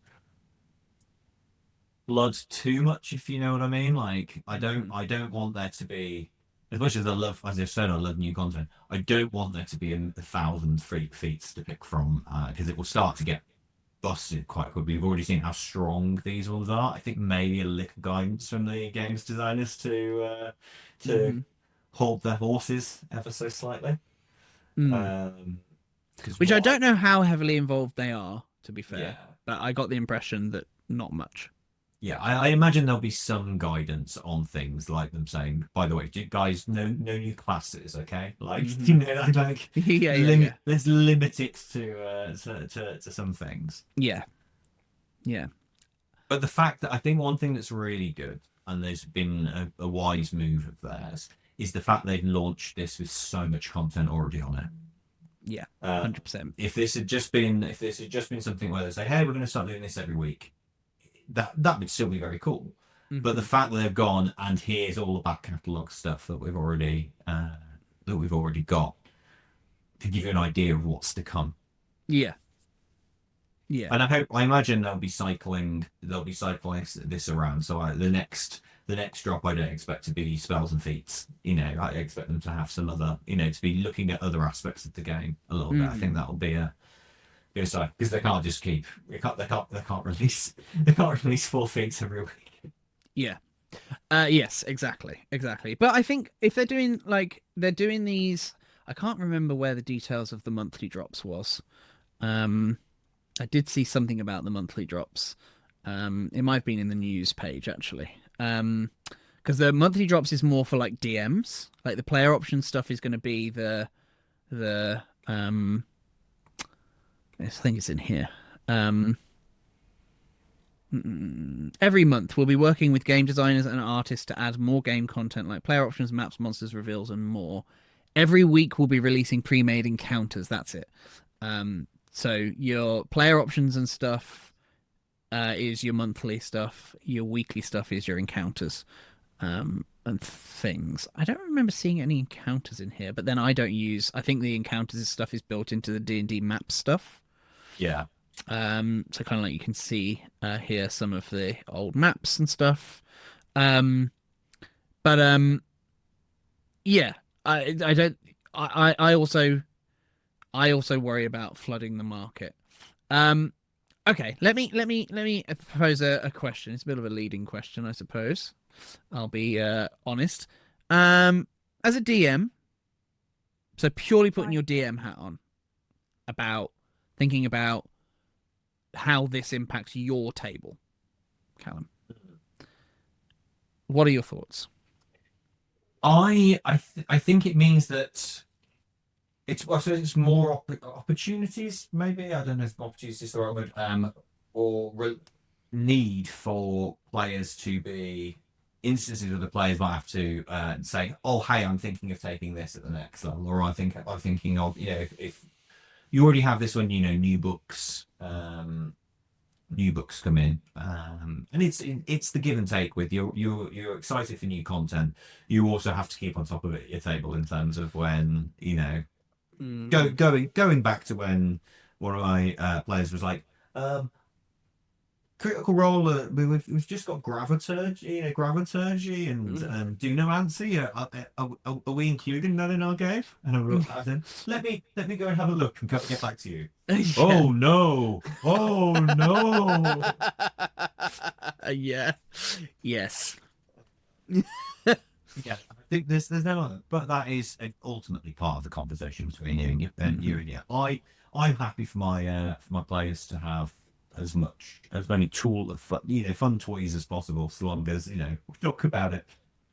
blood too much, if you know what I mean. Like, I don't want there to be, as much as I love new content, I don't want there to be 1,000 feats to pick from, because it will start to get busted quite quickly. We've already seen how strong these ones are. I think maybe a lick of guidance from the games designers to hold their horses ever so slightly. Which I don't know how heavily involved they are, to be fair, but I got the impression that not much. Yeah, I imagine there'll be some guidance on things, like them saying, by the way, guys, no new classes, okay? Like, let's limit it to some things. Yeah. But the fact that I think one thing that's really good, and there's been a wise move of theirs, is the fact they've launched this with so much content already on it. Yeah, 100%. If this had just been something where they say, hey, we're going to start doing this every week, that would still be very cool. But the fact that they've gone and here's all the back catalogue stuff that we've already got to give you an idea of what's to come. Yeah. And I imagine they'll be cycling this around. So the next drop, I don't expect to be spells and feats. I expect them to have some other, to be looking at other aspects of the game a little bit. I think that'll be a side, because they can't release 4 feats every week. Yeah. Yes, exactly. But I think if they're doing these, I can't remember where the details of the monthly drops was. Um, I did see something about the monthly drops. It might have been in the news page actually. Because the monthly drops is more for like DMs. Like the player option stuff is going to be the I think it's in here. Um, every month, we'll be working with game designers and artists to add more game content like player options, maps, monsters, reveals, and more. Every week, we'll be releasing pre-made encounters. That's it. So your player options and stuff is your monthly stuff. Your weekly stuff is your encounters and things. I don't remember seeing any encounters in here, but then I don't use. I think the encounters stuff is built into the D&D map stuff. Yeah. So kind of like you can see here some of the old maps and stuff. But yeah, I don't. I also worry about flooding the market. Okay, let me propose a question. It's a bit of a leading question, I suppose. I'll be honest. As a DM, so purely putting your DM hat on, about thinking about how this impacts your table, Callum. What are your thoughts? I think it means that I suppose it's more opportunities, maybe. I don't know if opportunities is the right word. Need for players to be instances of the players might have to say, "Oh, hey, I'm thinking of taking this at the next level," or I'm thinking of, if you already have this when new books come in, and it's the give and take with you're excited for new content. You also have to keep on top of it at your table in terms of when going back to when one of my players was like, Critical Role, we've just got Graviturgy, and Dunamancy. Are we including that in our game? And I wrote that in. Let me go and have a look and get back to you. Yeah. Oh no! Oh no! Yeah. Yes. Yeah, I think there's no, but that is ultimately part of the conversation between you and you. I'm happy for my players to have as many fun toys as possible, so long as we talk about it.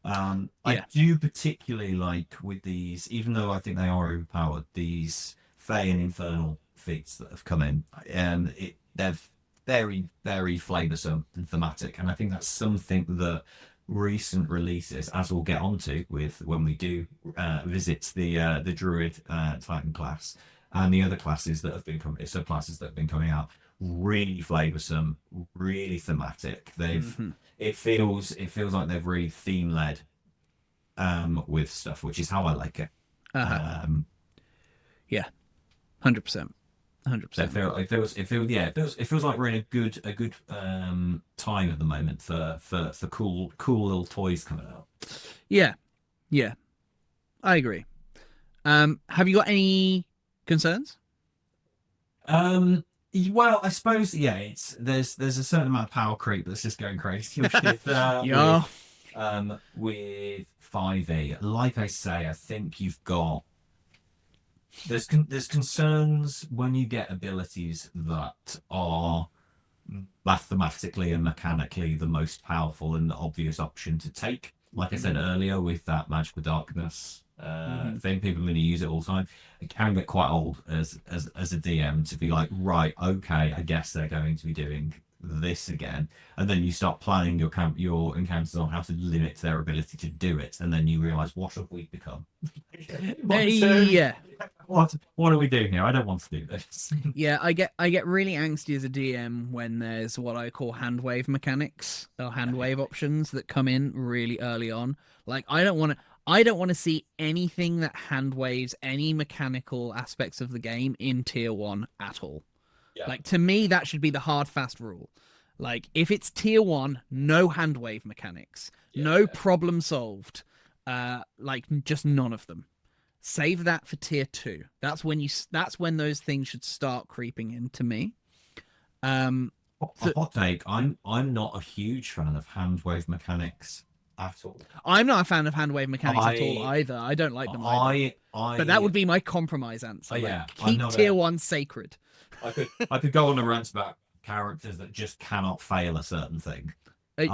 I do particularly like with these, even though I think they are overpowered, these Fey and Infernal feats that have come in, and they're very, very flavoursome and thematic, and I think that's something that recent releases, as we'll get onto with when we do visit the Druid Titan class and the other classes that have been subclasses that have been coming out, really flavoursome, really thematic. It feels like they've really theme led with stuff, which is how I like it. Yeah, 100%. 100%. It feels like we're in a good time at the moment for cool little toys coming out. Yeah, I agree. Have you got any concerns? Well, I suppose there's a certain amount of power creep that's just going crazy with, with 5e. Like I say, I think you've got there's concerns when you get abilities that are mathematically and mechanically the most powerful and the obvious option to take. Like I said earlier, with that magical darkness thing, people are going to use it all the time. It can get quite old as a DM to be like, right, okay, I guess they're going to be doing this again, and then you start planning your encounters on how to limit their ability to do it, and then you realize, what have we become? What are we doing here? I don't want to do this. Yeah, I get really angsty as a DM when there's what I call hand wave mechanics or hand wave options that come in really early on. Like I don't want to see anything that hand waves any mechanical aspects of the game in tier 1 at all. Yeah. Like to me that should be the hard fast rule. Like if it's tier 1, no hand wave mechanics, no problem solved. Like just none of them. Save that for tier 2. That's when those things should start creeping into me. Hot take. I'm not a huge fan of hand wave mechanics at all. I'm not a fan of hand wave mechanics at all either. I don't like them either. But that would be my compromise answer. Yeah, keep tier 1 sacred. I could go on a rant about characters that just cannot fail a certain thing. For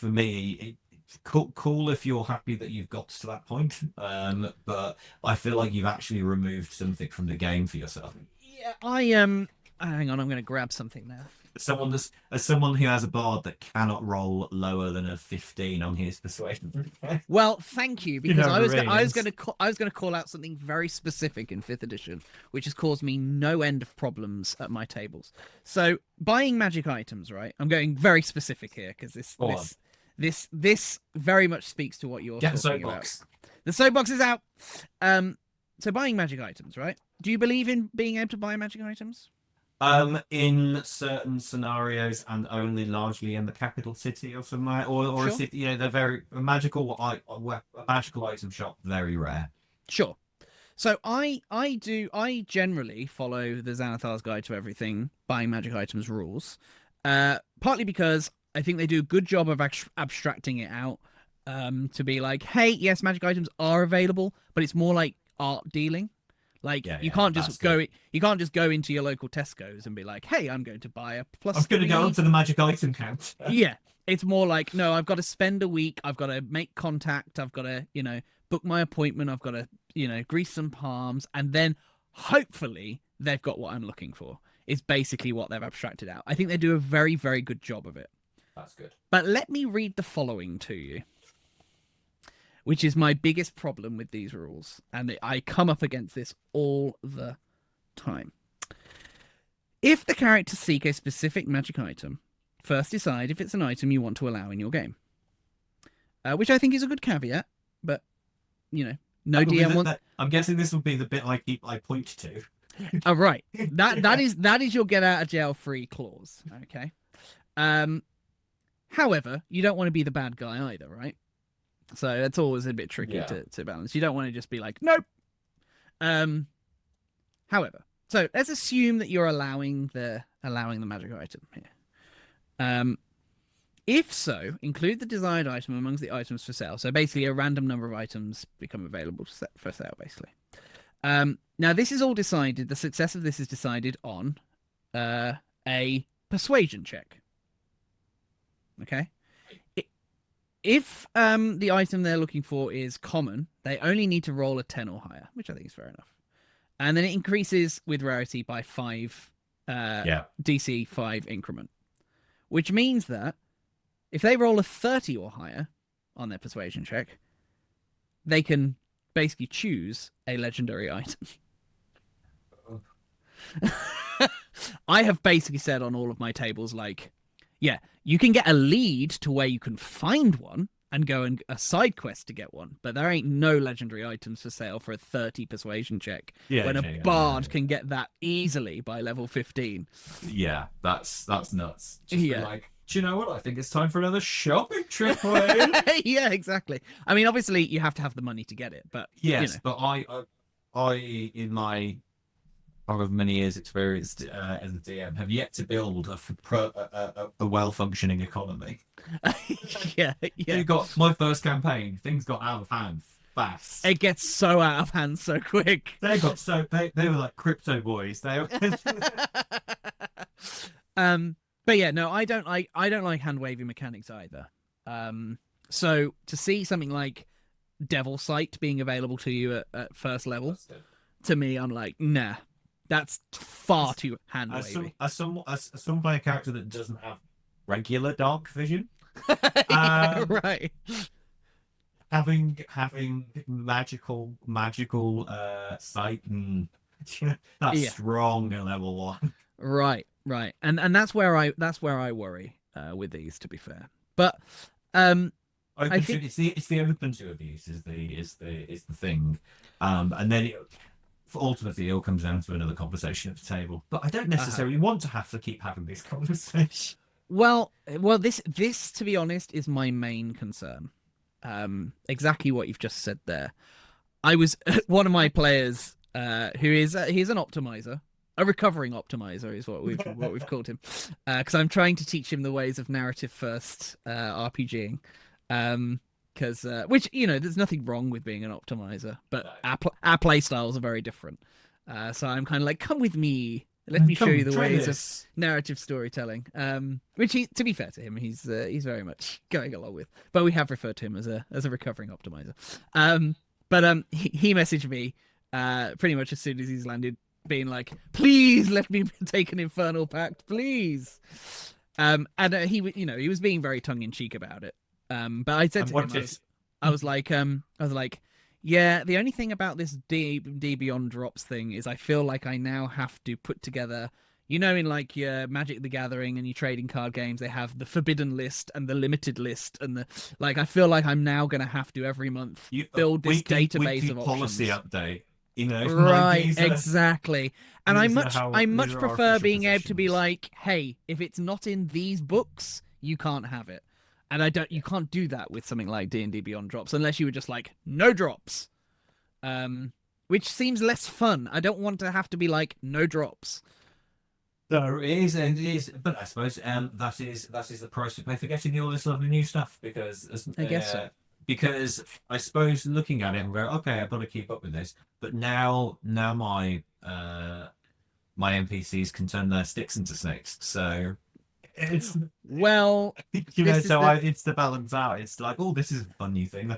me, it's cool if you're happy that you've got to that point. But I feel like you've actually removed something from the game for yourself. Yeah, hang on, I'm going to grab something now. As someone who has a bard that cannot roll lower than a 15 on his persuasion. Well, thank you, because I was going to call out something very specific in 5th edition, which has caused me no end of problems at my tables. So buying magic items, right? I'm going very specific here because this very much speaks to what you're talking about. The soapbox is out. So buying magic items, right? Do you believe in being able to buy magic items? In certain scenarios, and only largely in the capital city or somewhere, or Sure. a city. Yeah, they're very magical item shop. Very rare. Sure. So I generally follow the Xanathar's Guide to Everything buying magic items rules, partly because I think they do a good job of abstracting it out, to be like, hey, yes, magic items are available, but it's more like art dealing. Like you can't just go into your local Tesco's and be like, "Hey, I'm going to buy a plus." I'm going to go onto the magic item count. Yeah, it's more like, no, I've got to spend a week. I've got to make contact. I've got to, book my appointment. I've got to, grease some palms, and then hopefully they've got what I'm looking for. Is basically what they've abstracted out. I think they do a very, very good job of it. That's good. But let me read the following to you, which is my biggest problem with these rules. And I come up against this all the time. If the characters seek a specific magic item, first decide if it's an item you want to allow in your game. Which I think is a good caveat, but, no DM wants... I'm guessing this will be the bit I point to. Oh, right. That is your get out of jail free clause. Okay. However, you don't want to be the bad guy either, right? So it's always a bit tricky to balance. You don't want to just be like, nope. However, so let's assume that you're allowing the magic item here. If so, include the desired item amongst the items for sale. So basically, a random number of items become available for sale. Basically, now this is all decided. The success of this is decided on a persuasion check. Okay. If the item they're looking for is common, they only need to roll a 10 or higher, which I think is fair enough. And then it increases with rarity by 5 DC 5 increment, which means that if they roll a 30 or higher on their persuasion check, they can basically choose a legendary item. I have basically said on all of my tables, like, yeah, you can get a lead to where you can find one and go and a side quest to get one, but there ain't no legendary items for sale for a 30 persuasion check when a bard can get that easily by level 15. Yeah, that's nuts. Just like, do you know what? I think it's time for another shopping trip. Yeah, exactly. I mean, obviously you have to have the money to get it, but yes, but I in my of many years experience as a DM have yet to build a well-functioning economy. Yeah. You got my first campaign. Things got out of hand fast. It gets so out of hand so quick. They were like crypto boys. They were... But yeah, no, I don't like hand waving mechanics either. So to see something like Devil Sight being available to you at first level, to me, I'm like, nah. That's far too hand wavy. As some player character that doesn't have regular dark vision, right? Having magical sight and that's strong at level 1. Right, and that's where I worry with these. To be fair, but I think it's the open to abuse is the thing, and then ultimately it all comes down to another conversation at the table. But I don't necessarily want to have to keep having this conversation. Well, this to be honest is my main concern. Exactly what you've just said there. I was one of my players he's an optimizer. a recovering optimizer is what we've called him, because I'm trying to teach him the ways of narrative first RPGing. Because which, you know, there's nothing wrong with being an optimizer, but our play styles are very different. So I'm kind of like, come with me, let me show you the ways of narrative storytelling. Which, to be fair to him, he's very much going along with. But we have referred to him as a recovering optimizer. But he messaged me pretty much as soon as he's landed, being like, please let me take an Infernal Pact, please. And he was being very tongue in cheek about it. But I said to him, I was like, yeah, the only thing about this D Beyond drops thing is I feel like I now have to put together, you know, in like your Magic the Gathering and your trading card games, they have the forbidden list and the limited list, and the like. I feel like I'm now going to have to every month build this database of options. Policy update. You know, right, exactly. And I much prefer being able to be like, hey, if it's not in these books, you can't have it. And you can't do that with something like D&D Beyond drops unless you were just like, no drops. Which seems less fun. I don't want to have to be like, no drops. There is, and it is, but I suppose that is the price to pay for getting all this lovely new stuff, because I guess so. Because I suppose looking at it and go, okay, I've got to keep up with this. But now my NPCs can turn their sticks into snakes. So it's it's the balance out. It's like, oh, this is a fun new thing.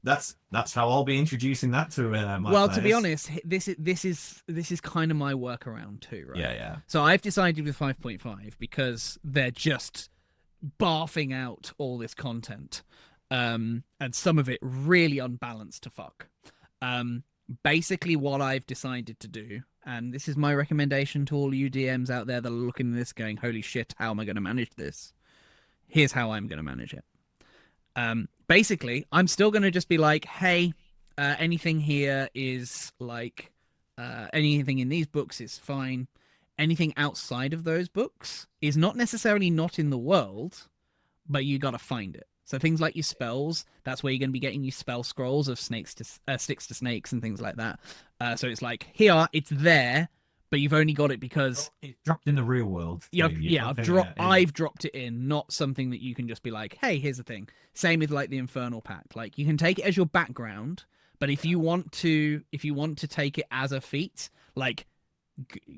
That's how I'll be introducing that to my players. To be honest, this is kind of my workaround too, right? Yeah. So I've decided with 5.5 because they're just barfing out all this content. And some of it really unbalanced to fuck. Basically what I've decided to do, and this is my recommendation to all you DMs out there that are looking at this going, holy shit, how am I going to manage this? Here's how I'm going to manage it. Basically, I'm still going to just be like, hey, anything here is like, anything in these books is fine. Anything outside of those books is not necessarily not in the world, but you got to find it. So things like your spells, that's where you're going to be getting your spell scrolls of sticks to snakes and things like that. So it's like, here, it's there, but you've only got it because it's dropped in the real world. I've dropped it in, not something that you can just be like, hey, here's the thing. Same with like the Infernal Pact. Like you can take it as your background, but if you want to take it as a feat, like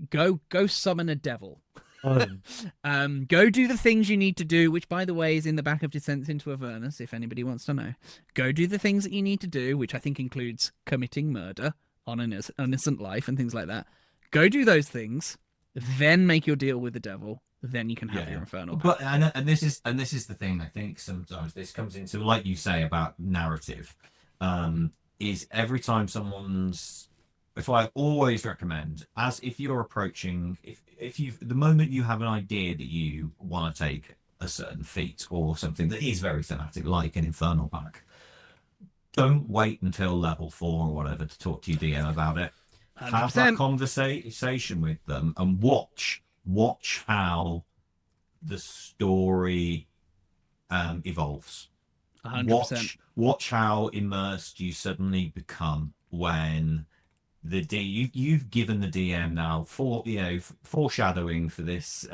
go summon a devil. Go do the things you need to do, which by the way is in the back of Descents into Avernus, if anybody wants to know. Go do the things that you need to do, which I think includes committing murder on an innocent life and things like that. Go do those things, then make your deal with the devil, then you can have your Infernal Pact. But and this is the thing. I think sometimes this comes into, like you say about narrative, is every time if I always recommend, as if you're approaching, if the moment you have an idea that you want to take a certain feat or something that is very thematic, like an Infernal Pact, don't wait until level 4 or whatever to talk to your DM about it. 100%. Have that conversation with them and watch how the story evolves. 100%. Watch how immersed you suddenly become when you've given the DM now foreshadowing for this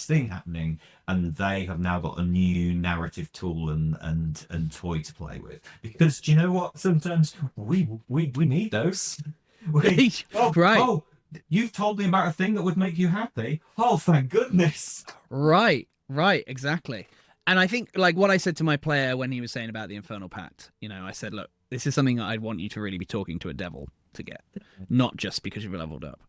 thing happening, and they have now got a new narrative tool and toy to play with. Because do you know what? Sometimes we need those. Right. Oh, you've told me about a thing that would make you happy. Oh, thank goodness. Right, exactly. And I think, like what I said to my player when he was saying about the Infernal Pact, you know, I said, look, this is something that I'd want you to really be talking to a devil to get, not just because you've leveled up.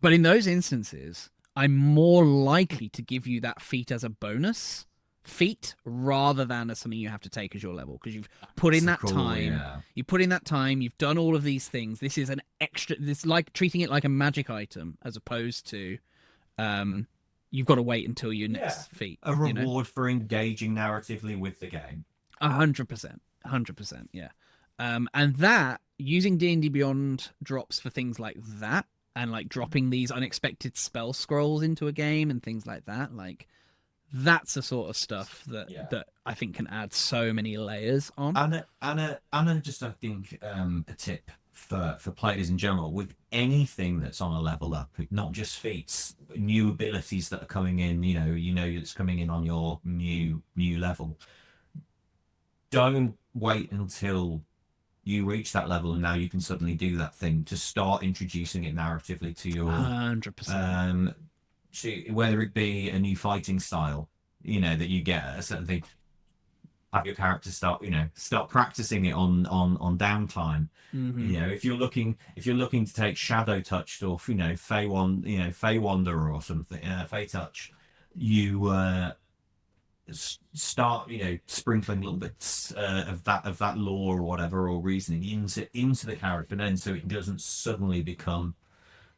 But in those instances, I'm more likely to give you that feat as a bonus feat rather than as something you have to take as your level, because you've put in that time. You put in that time. You've done all of these things. This is an extra. This like treating it like a magic item as opposed to, you've got to wait until your next feat. A reward for engaging narratively with the game. 100%. Yeah. And that using D&D Beyond drops for things like that, and like dropping these unexpected spell scrolls into a game and things like that, like that's the sort of stuff that I think can add so many layers on. And just I think a tip for players in general with anything that's on a level up, not just feats, new abilities that are coming in. It's coming in on your new level. Don't wait until you reach that level and now you can suddenly do that thing to start introducing it narratively to your 100%. To whether it be a new fighting style, that you get a certain thing. Have your character start practicing it on downtime. If you're looking to take shadow touch stuff, Fey Wander or something, Fey touch, you start sprinkling little bits of that lore or whatever, or reasoning into the character, then so it doesn't suddenly become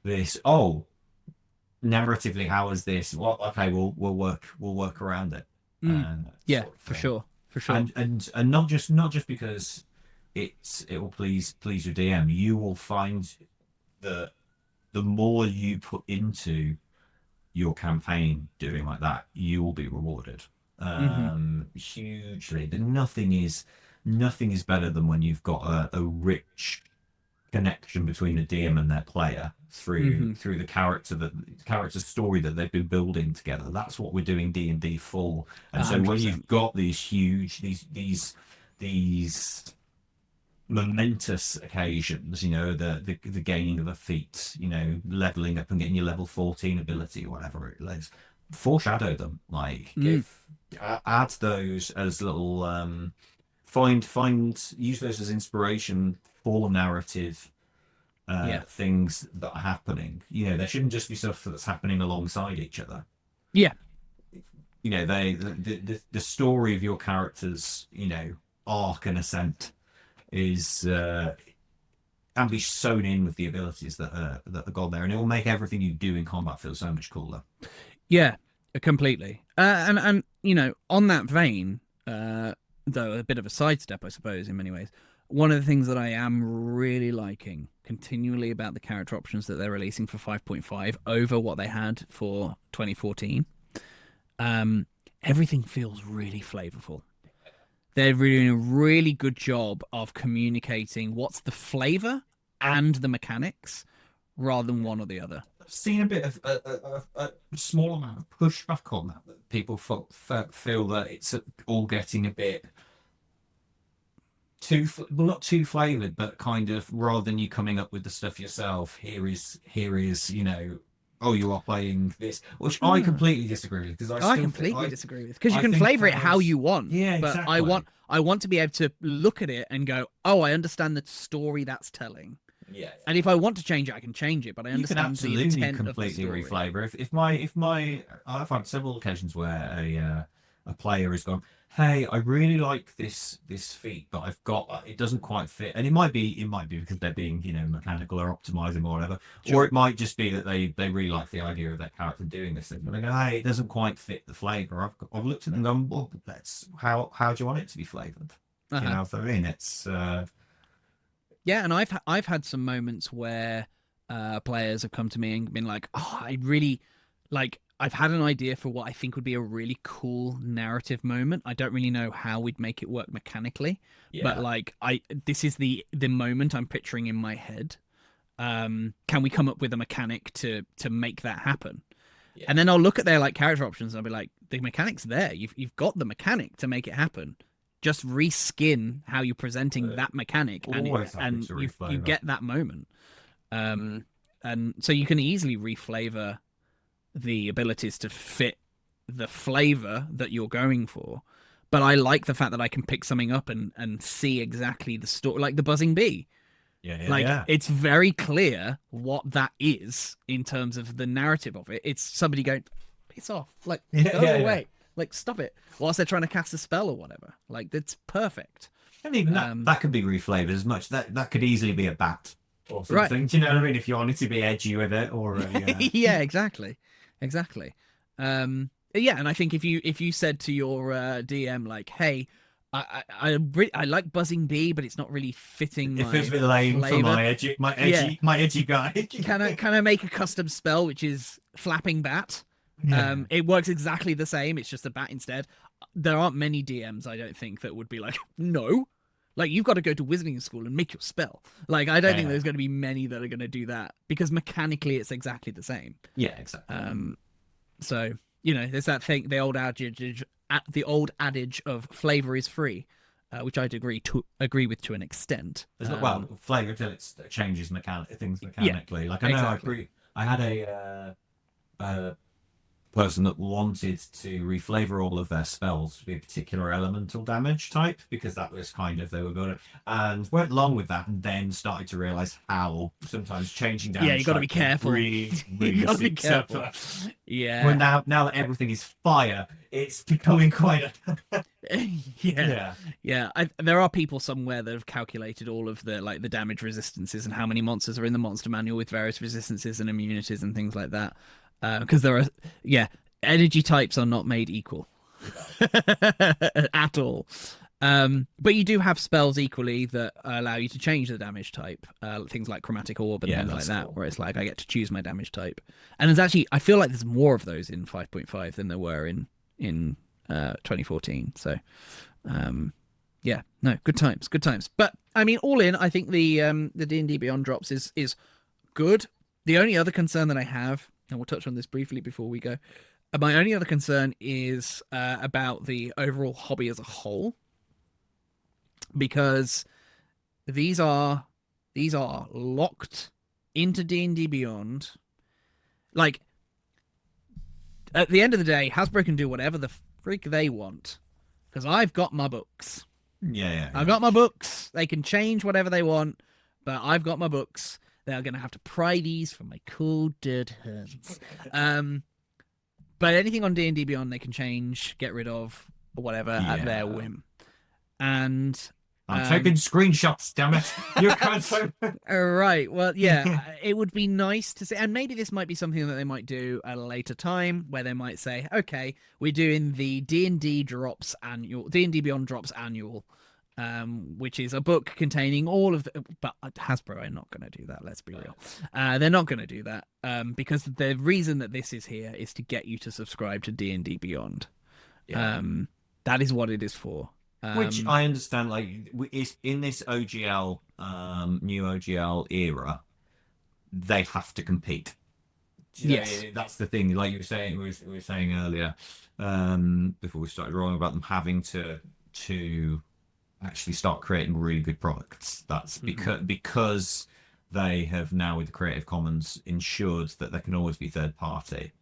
this, oh, narratively, how is this? Well, okay, we'll work around it. Yeah, for sure. And not just because it will please your DM. You will find that the more you put into your campaign doing like that, you will be rewarded hugely. Nothing is better than when you've got a rich connection between the DM and their player through the character's story that they've been building together. That's what we're doing D&D for. And 100%. So when you've got these momentous occasions, the gaining of a feat, leveling up and getting your level 14 ability or whatever it is, foreshadow them, add those as little use those as inspiration for narrative things that are happening. There shouldn't just be stuff that's happening alongside each other. Yeah. The story of your character's arc and ascent is can be sewn in with the abilities that are gone there, and it will make everything you do in combat feel so much cooler. Yeah, completely. And on that vein, though a bit of a sidestep, I suppose, in many ways, one of the things that I am really liking continually about the character options that they're releasing for 5.5 over what they had for 2014, everything feels really flavorful. They're doing a really good job of communicating what's the flavor and the mechanics rather than one or the other. I've seen a bit of a small amount of pushback on that people feel that it's all getting a bit not too flavored, but kind of, rather than you coming up with the stuff yourself, here is oh, you are playing this, which I completely disagree with, because I completely disagree with, because you can flavor it how you want. Yeah, exactly. But I want to be able to look at it and go, oh, I understand the story that's telling. Yeah. And if I want to change it, I can change it, but I understand the intent completely of the story. reflavor. If my I've had several occasions where a player has gone, hey, I really like this feat, but I've got it doesn't quite fit, and it might be because they're being mechanical or optimizing or whatever, or it might just be that they really like the idea of their character doing this thing, but they go, hey, it doesn't quite fit the flavor. I've looked at them and gone, well, that's how do you want it to be flavored? You know what I mean? It's yeah, and I've had some moments where players have come to me and been like, oh, I really I've had an idea for what I think would be a really cool narrative moment. I don't really know how we'd make it work mechanically, but this is the moment I'm picturing in my head. Can we come up with a mechanic to make that happen? Yeah. And then I'll look at their character options and I'll be like, the mechanic's there. You've got the mechanic to make it happen. Just reskin how you're presenting that mechanic, and you get that moment. And so you can easily reflavor the abilities to fit the flavor that you're going for. But I like the fact that I can pick something up and see exactly the story, like the buzzing bee. It's very clear what that is in terms of the narrative of it. It's somebody going, piss off, go away. Stop it, whilst they're trying to cast a spell or whatever. That's perfect. And even that could be reflavored as much. That could easily be a bat or something. Right. Do you know what I mean? If you wanted to be edgy with it, or yeah, exactly. And I think if you said to your DM hey, I like buzzing bee, but it's not really fitting. It feels a bit lame for my edgy guy. Can I make a custom spell which is flapping bat? Yeah. It works exactly the same. It's just a bat instead. There aren't many DMs, I don't think, that would be like, no. Like, you've got to go to wizarding school and make your spell. Like, I don't think Yeah. there's going to be many that are going to do that, because mechanically it's exactly the same. Yeah, exactly. So, there's that thing, the old adage of flavor is free, which I'd agree with to an extent. Well, flavor till it changes things Yeah, mechanically. Like, I know exactly. I had a person that wanted to reflavor all of their spells to be a particular elemental damage type, because that was kind of, they were going to, and went along with that, and then started to realize how sometimes changing damage, You got to be careful. really You got to be careful. Well, Yeah. now that everything is fire, it's becoming quite a Yeah. There are people somewhere that have calculated all of the damage resistances and how many monsters are in the monster manual with various resistances and immunities and things like that. Because there are, energy types are not made equal at all. But you do have spells equally that allow you to change the damage type. Things like Chromatic Orb and things like that, cool. where it's like I get to choose my damage type. And there's actually, I feel like there's more of those in 5.5 than there were in 2014. So, good times. But I mean, all in, I think the D&D Beyond drops is good. The only other concern that I have, and we'll touch on this briefly before we go, my only other concern is about the overall hobby as a whole, because these are locked into D&D Beyond. Like, at the end of the day, Hasbro can do whatever the freak they want, because I've got my books. I've got my books. They can change whatever they want, but I've got my books. They are going to have to pry these from my cold, dead hands. But anything on D&D Beyond, they can change, get rid of, or whatever at their whim. And I'm taking screenshots, damn it! You can't say. Right. Well, yeah, it would be nice to see, and maybe this might be something that they might do at a later time, where they might say, "Okay, we're doing the D&D Beyond drops annual." Which is a book containing all of the, but Hasbro are not going to do that. Let's be real. They're not going to do that because the reason that this is here is to get you to subscribe to D&D Beyond. That is what it is for. Which I understand, like, is in this OGL, new OGL era, they have to compete. Yes, that's the thing. Like you were saying, we were saying earlier, before we started rolling, about them having to actually start creating really good products. That's because they have now, with the Creative Commons, ensured that there can always be third party.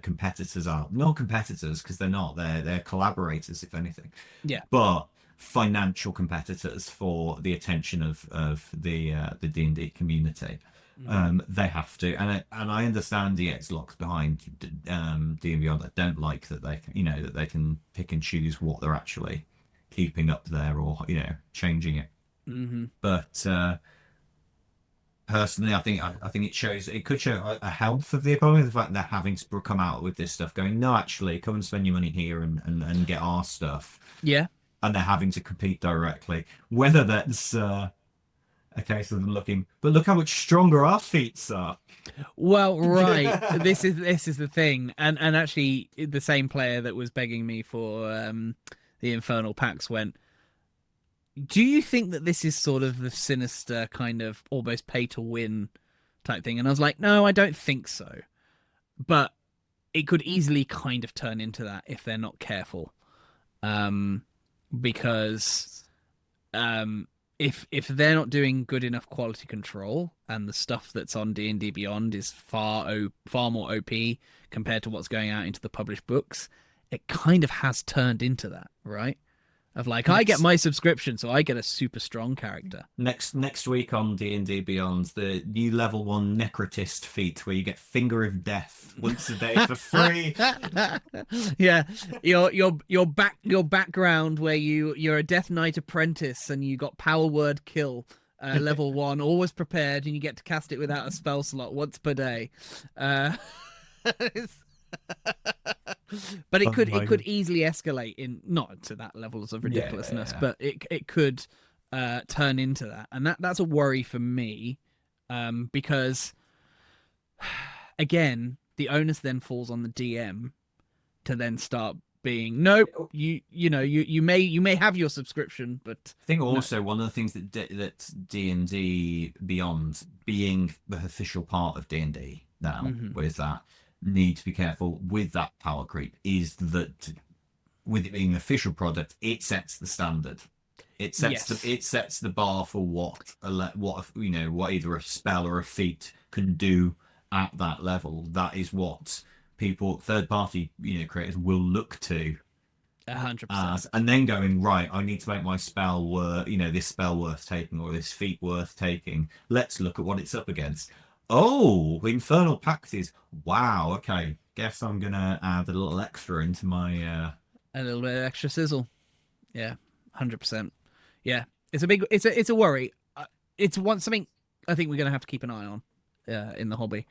Competitors are not competitors, because they're not. They're collaborators, if anything. Yeah. But financial competitors for the attention of the D&D community. They have to, and I understand the X-Locks behind D&D Beyond that don't like that they can, that they can pick and choose what they're actually keeping up there, or changing it. But personally, I think it could show a health of the economy, the fact they're having to come out with this stuff, going, no, actually, come and spend your money here and get our stuff. Yeah. And they're having to compete directly, whether that's a case of them looking, but look how much stronger our feats are. Well, right. this is the thing, and actually, the same player that was begging me for the Infernal packs went, do you think that this is sort of the sinister kind of almost pay to win type thing? And I was like, no, I don't think so, but it could easily kind of turn into that if they're not careful, because if they're not doing good enough quality control, and the stuff that's on D&D Beyond is far more OP compared to what's going out into the published books, it kind of has turned into that, right? Of like, I get my subscription, so I get a super strong character. Next week on D&D Beyond, the new level 1 Necrotist feat, where you get Finger of Death once a day for free. Yeah, your background where you're a Death Knight apprentice and you got Power Word Kill, level 1, always prepared, and you get to cast it without a spell slot once per day. But it could easily escalate in, not to that levels of ridiculousness, but it could turn into that, and that's a worry for me, because again, the onus then falls on the DM to then start being nope, you may have your subscription, but I think also one of the things that D&D Beyond, being the official part of D&D now, with that, need to be careful with that power creep, is that with it being an official product, it sets the standard. It sets the bar for what either a spell or a feat can do at that level. That is what people, third party creators, will look to 100%. And then going, right, I need to make my spell this spell worth taking or this feat worth taking. Let's look at what it's up against. Oh, Infernal Pact is, wow, okay. Guess I'm gonna add a little extra into my a little bit of extra sizzle. Yeah, 100%. Yeah, it's a worry. It's something I think we're gonna have to keep an eye on in the hobby.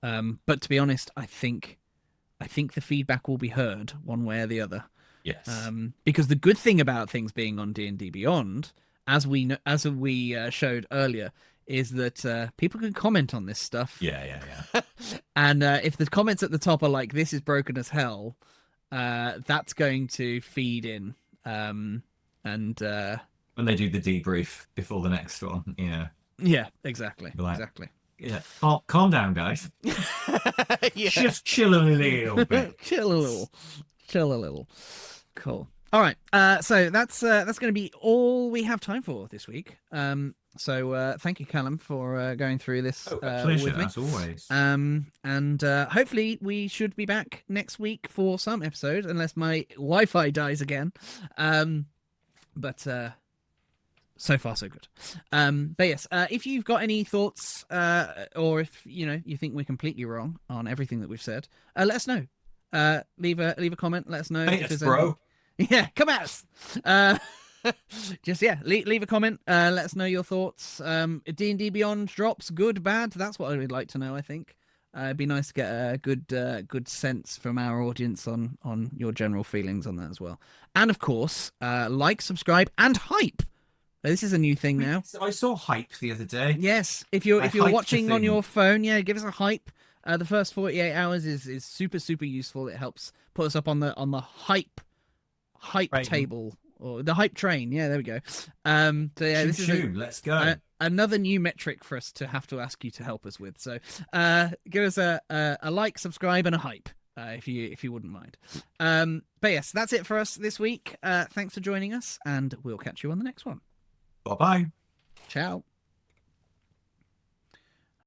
But to be honest, I think the feedback will be heard one way or the other. Yes. Because the good thing about things being on D&D Beyond, as we showed earlier, is that people can comment on this stuff. Yeah. And if the comments at the top are like, "This is broken as hell," that's going to feed in. And when they do the debrief before the next one, Yeah, exactly. Like, exactly. Yeah. Calm down, guys. Yeah. Just chill a little bit. Chill a little. Cool. All right. So that's going to be all we have time for this week. So thank you, Callum, for going through this pleasure, with me. as always. And hopefully we should be back next week for some episode, unless my Wi-Fi dies again. But so far so good. But yes, if you've got any thoughts, or if you think we're completely wrong on everything that we've said, let us know. Leave a comment. Let us know. Hey, bro. Yeah, come at us. Just leave a comment. Let us know your thoughts. D&D Beyond drops, good, bad. That's what I would like to know. I think it'd be nice to get a good sense from our audience on your general feelings on that as well. And of course, like, subscribe, and hype. This is a new thing now. I saw hype the other day. Yes, if you're watching on your phone, give us a hype. The first 48 hours is super useful. It helps put us up on the hype table, or the hype train. Yeah, there we go. So yeah, this is let's go. Another new metric for us to have to ask you to help us with. So give us a like, subscribe, and a hype if you wouldn't mind. But yes, that's it for us this week. Thanks for joining us, and we'll catch you on the next one. Bye-bye. Ciao.